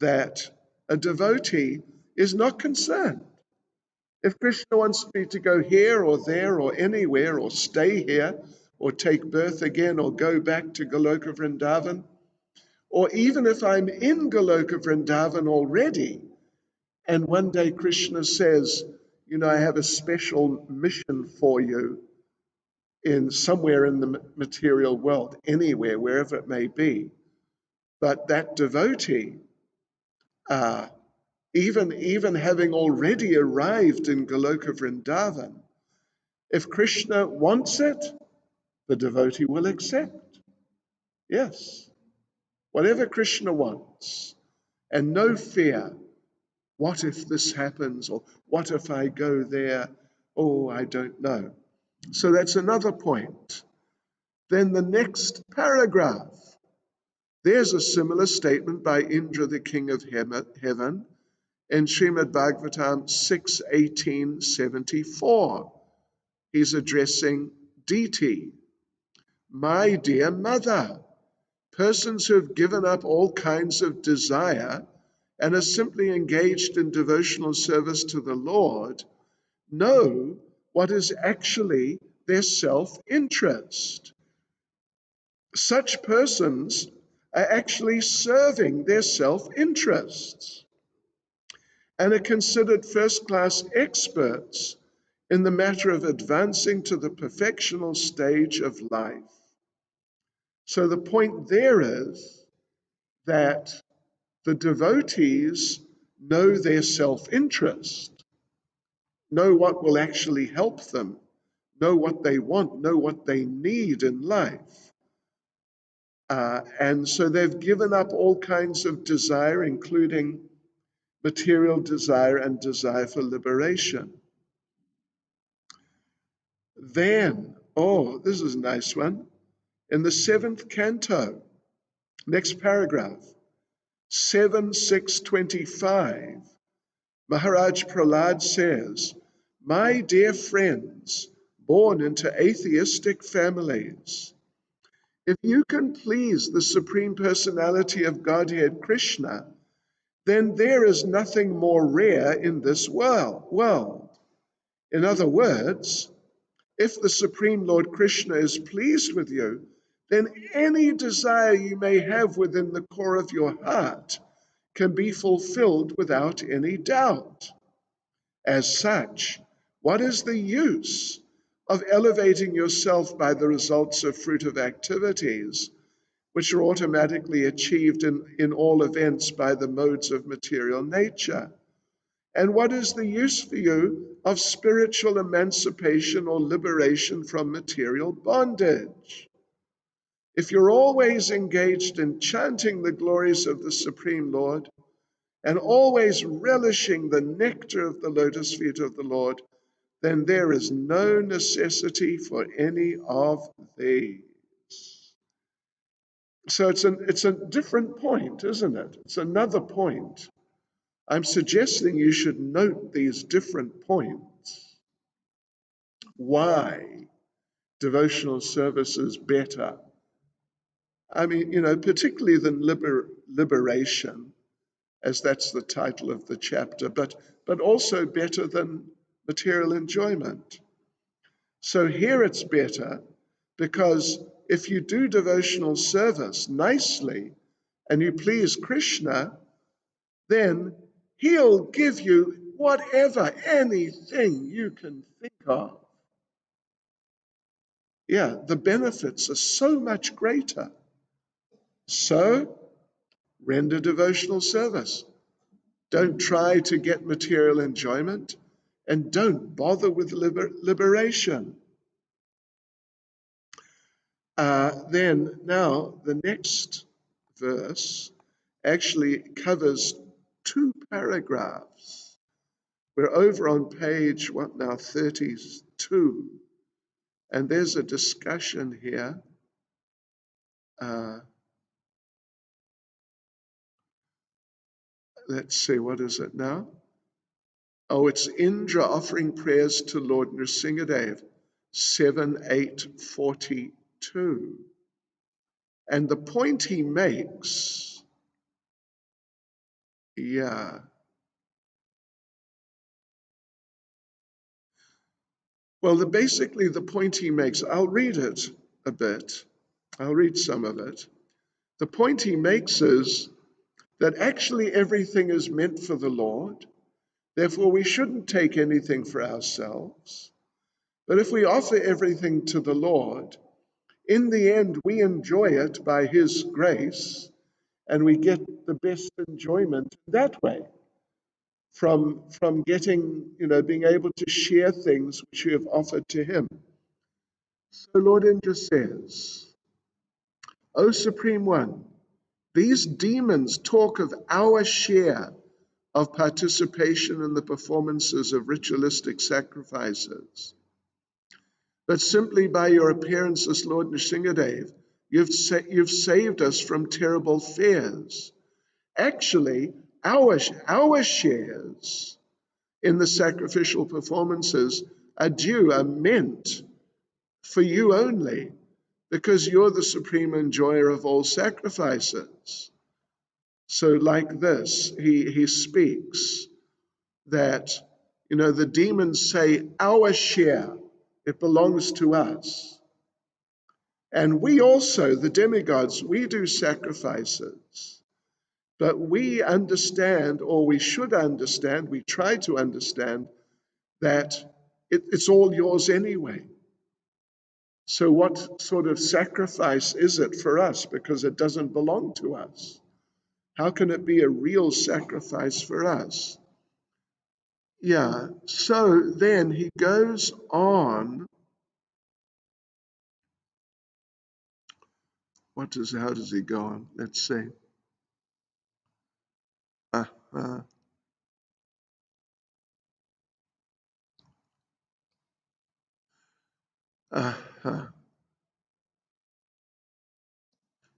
that a devotee is not concerned. If Krishna wants me to go here or there or anywhere, or stay here, or take birth again, or go back to Goloka Vrindavan, or even if I'm in Goloka Vrindavan already, and one day Krishna says, I have a special mission for you in somewhere in the material world, anywhere, wherever it may be. But that devotee, even having already arrived in Goloka Vrindavan, if Krishna wants it, the devotee will accept. Yes, whatever Krishna wants, and no fear. What if this happens? Or what if I go there? Oh, I don't know. So that's another point. Then the next paragraph, there's a similar statement by Indra, the king of heaven, in Srimad Bhagavatam 6:18-74. He's addressing Diti, my dear mother. Persons who have given up all kinds of desire and are simply engaged in devotional service to the Lord know what is actually their self-interest. Such persons are actually serving their self-interests and are considered first-class experts in the matter of advancing to the perfectional stage of life. So the point there is that the devotees know their self-interest, know what will actually help them, know what they want, know what they need in life. And so they've given up all kinds of desire, including material desire and desire for liberation. Then, this is a nice one. In the 7th canto, next paragraph, 7.6.25, Maharaj Prahlad says, my dear friends, born into atheistic families, if you can please the Supreme Personality of Godhead Krishna, then there is nothing more rare in this world. In other words, if the Supreme Lord Krishna is pleased with you, then any desire you may have within the core of your heart can be fulfilled without any doubt. As such, what is the use of elevating yourself by the results of fruitive activities, which are automatically achieved in all events by the modes of material nature? And what is the use for you of spiritual emancipation or liberation from material bondage? If you're always engaged in chanting the glories of the Supreme Lord and always relishing the nectar of the lotus feet of the Lord, then there is no necessity for any of these. So it's a different point, isn't it? It's another point. I'm suggesting you should note these different points. why devotional service is better. I mean, particularly than liberation, as that's the title of the chapter, but also better than material enjoyment. So here it's better because if you do devotional service nicely and you please Krishna, then he'll give you whatever, anything you can think of. Yeah, the benefits are so much greater. So, render devotional service. Don't try to get material enjoyment, and don't bother with liberation. Then, now, the next verse actually covers 2 paragraphs. We're over on page, 32. And there's a discussion here. Let's see, what is it now? Oh, it's Indra offering prayers to Lord Nrsingadev, 7:8:42. And the point he makes, well, basically the point he makes, I'll read it a bit. I'll read some of it. The point he makes is that actually everything is meant for the Lord. Therefore, we shouldn't take anything for ourselves. But if we offer everything to the Lord, in the end, we enjoy it by His grace, and we get the best enjoyment that way from getting, being able to share things which we have offered to Him. So Lord Indra says, O Supreme One, these demons talk of our share of participation in the performances of ritualistic sacrifices. But simply by your appearance as Lord Nrsingadev, you've saved us from terrible fears. Actually, our shares in the sacrificial performances are meant for you only, because you're the supreme enjoyer of all sacrifices. So like this, he speaks that, the demons say our share, it belongs to us. And we also, the demigods, we do sacrifices. But we understand, or we should understand, we try to understand, that it's all yours anyway. So what sort of sacrifice is it for us? Because it doesn't belong to us. How can it be a real sacrifice for us? Yeah, so then he goes on. How does he go on? Let's see.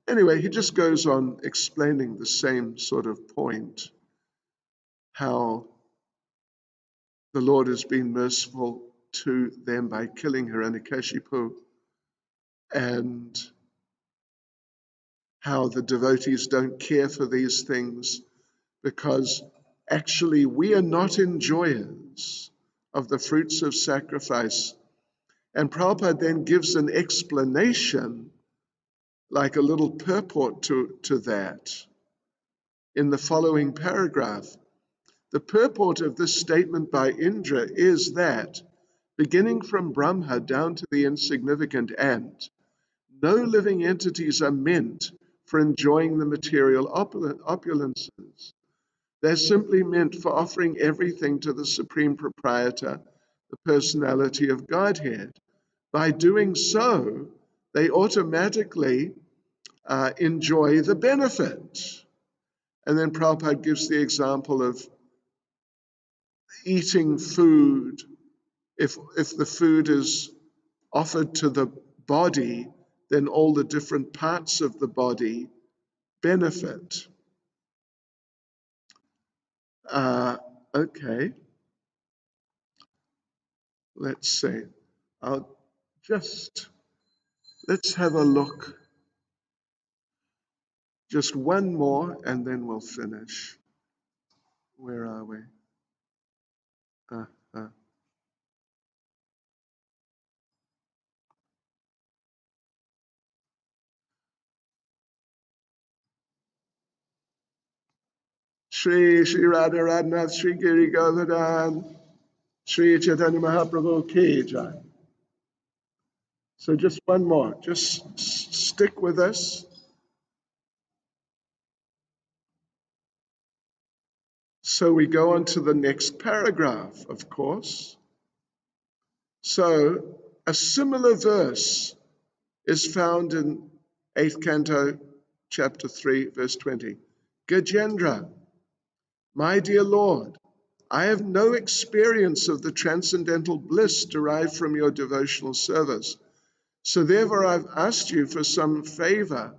Anyway, he just goes on explaining the same sort of point, how the Lord has been merciful to them by killing Hiranyakashipu, and how the devotees don't care for these things because actually we are not enjoyers of the fruits of sacrifice. And Prabhupada then gives an explanation, like a little purport to that in the following paragraph. The purport of this statement by Indra is that, beginning from Brahma down to the insignificant ant, no living entities are meant for enjoying the material opulences. They're simply meant for offering everything to the Supreme Proprietor, the Personality of Godhead. By doing so, they automatically enjoy the benefit. And then Prabhupada gives the example of eating food. If the food is offered to the body, then all the different parts of the body benefit. Okay. Let's see. Let's have a look. Just one more and then we'll finish. Where are we? Uh. Shri Radha Radhanath Shri Giri Govardhan Shri Chaitanya Mahaprabhu Ki Jai. So just one more. Just stick with us. So we go on to the next paragraph, of course. So a similar verse is found in 8th Canto, chapter 3, verse 20. Gajendra, my dear Lord, I have no experience of the transcendental bliss derived from your devotional service. So therefore I've asked for you some favor.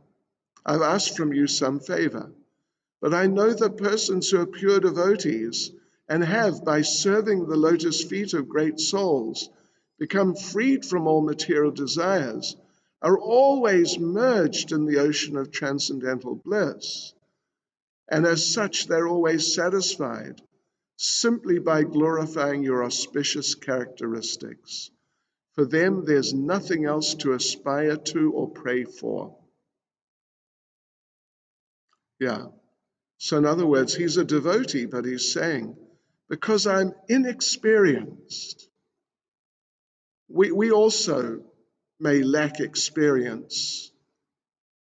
But I know that persons who are pure devotees and have, by serving the lotus feet of great souls, become freed from all material desires, are always merged in the ocean of transcendental bliss. And as such, they're always satisfied simply by glorifying your auspicious characteristics. For them, there's nothing else to aspire to or pray for. Yeah. So in other words, he's a devotee, but he's saying, because I'm inexperienced, we also may lack experience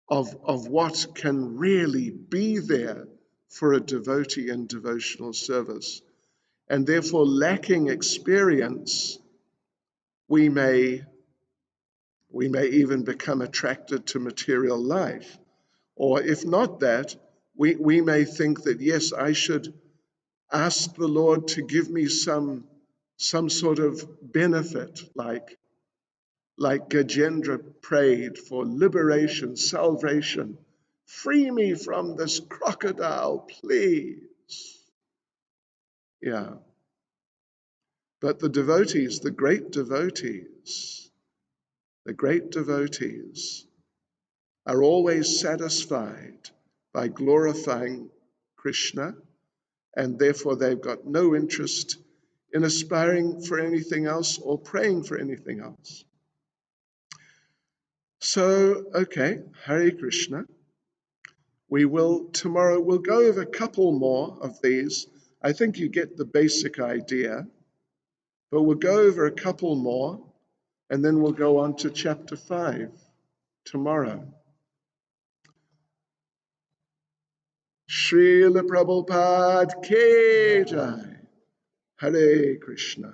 of what can really be there for a devotee in devotional service. And therefore, lacking experience, we may even become attracted to material life. Or if not that, we may think that, yes, I should ask the Lord to give me some sort of benefit, like Gajendra prayed for liberation, salvation. Free me from this crocodile, please. Yeah. But the devotees, the great devotees are always satisfied by glorifying Krishna, and therefore they've got no interest in aspiring for anything else or praying for anything else. So, okay, Hare Krishna. Tomorrow we'll go over a couple more of these. I think you get the basic idea, but we'll go over a couple more and then we'll go on to chapter 5 tomorrow. Srila Prabhupada Ki Jai. Hare Krishna.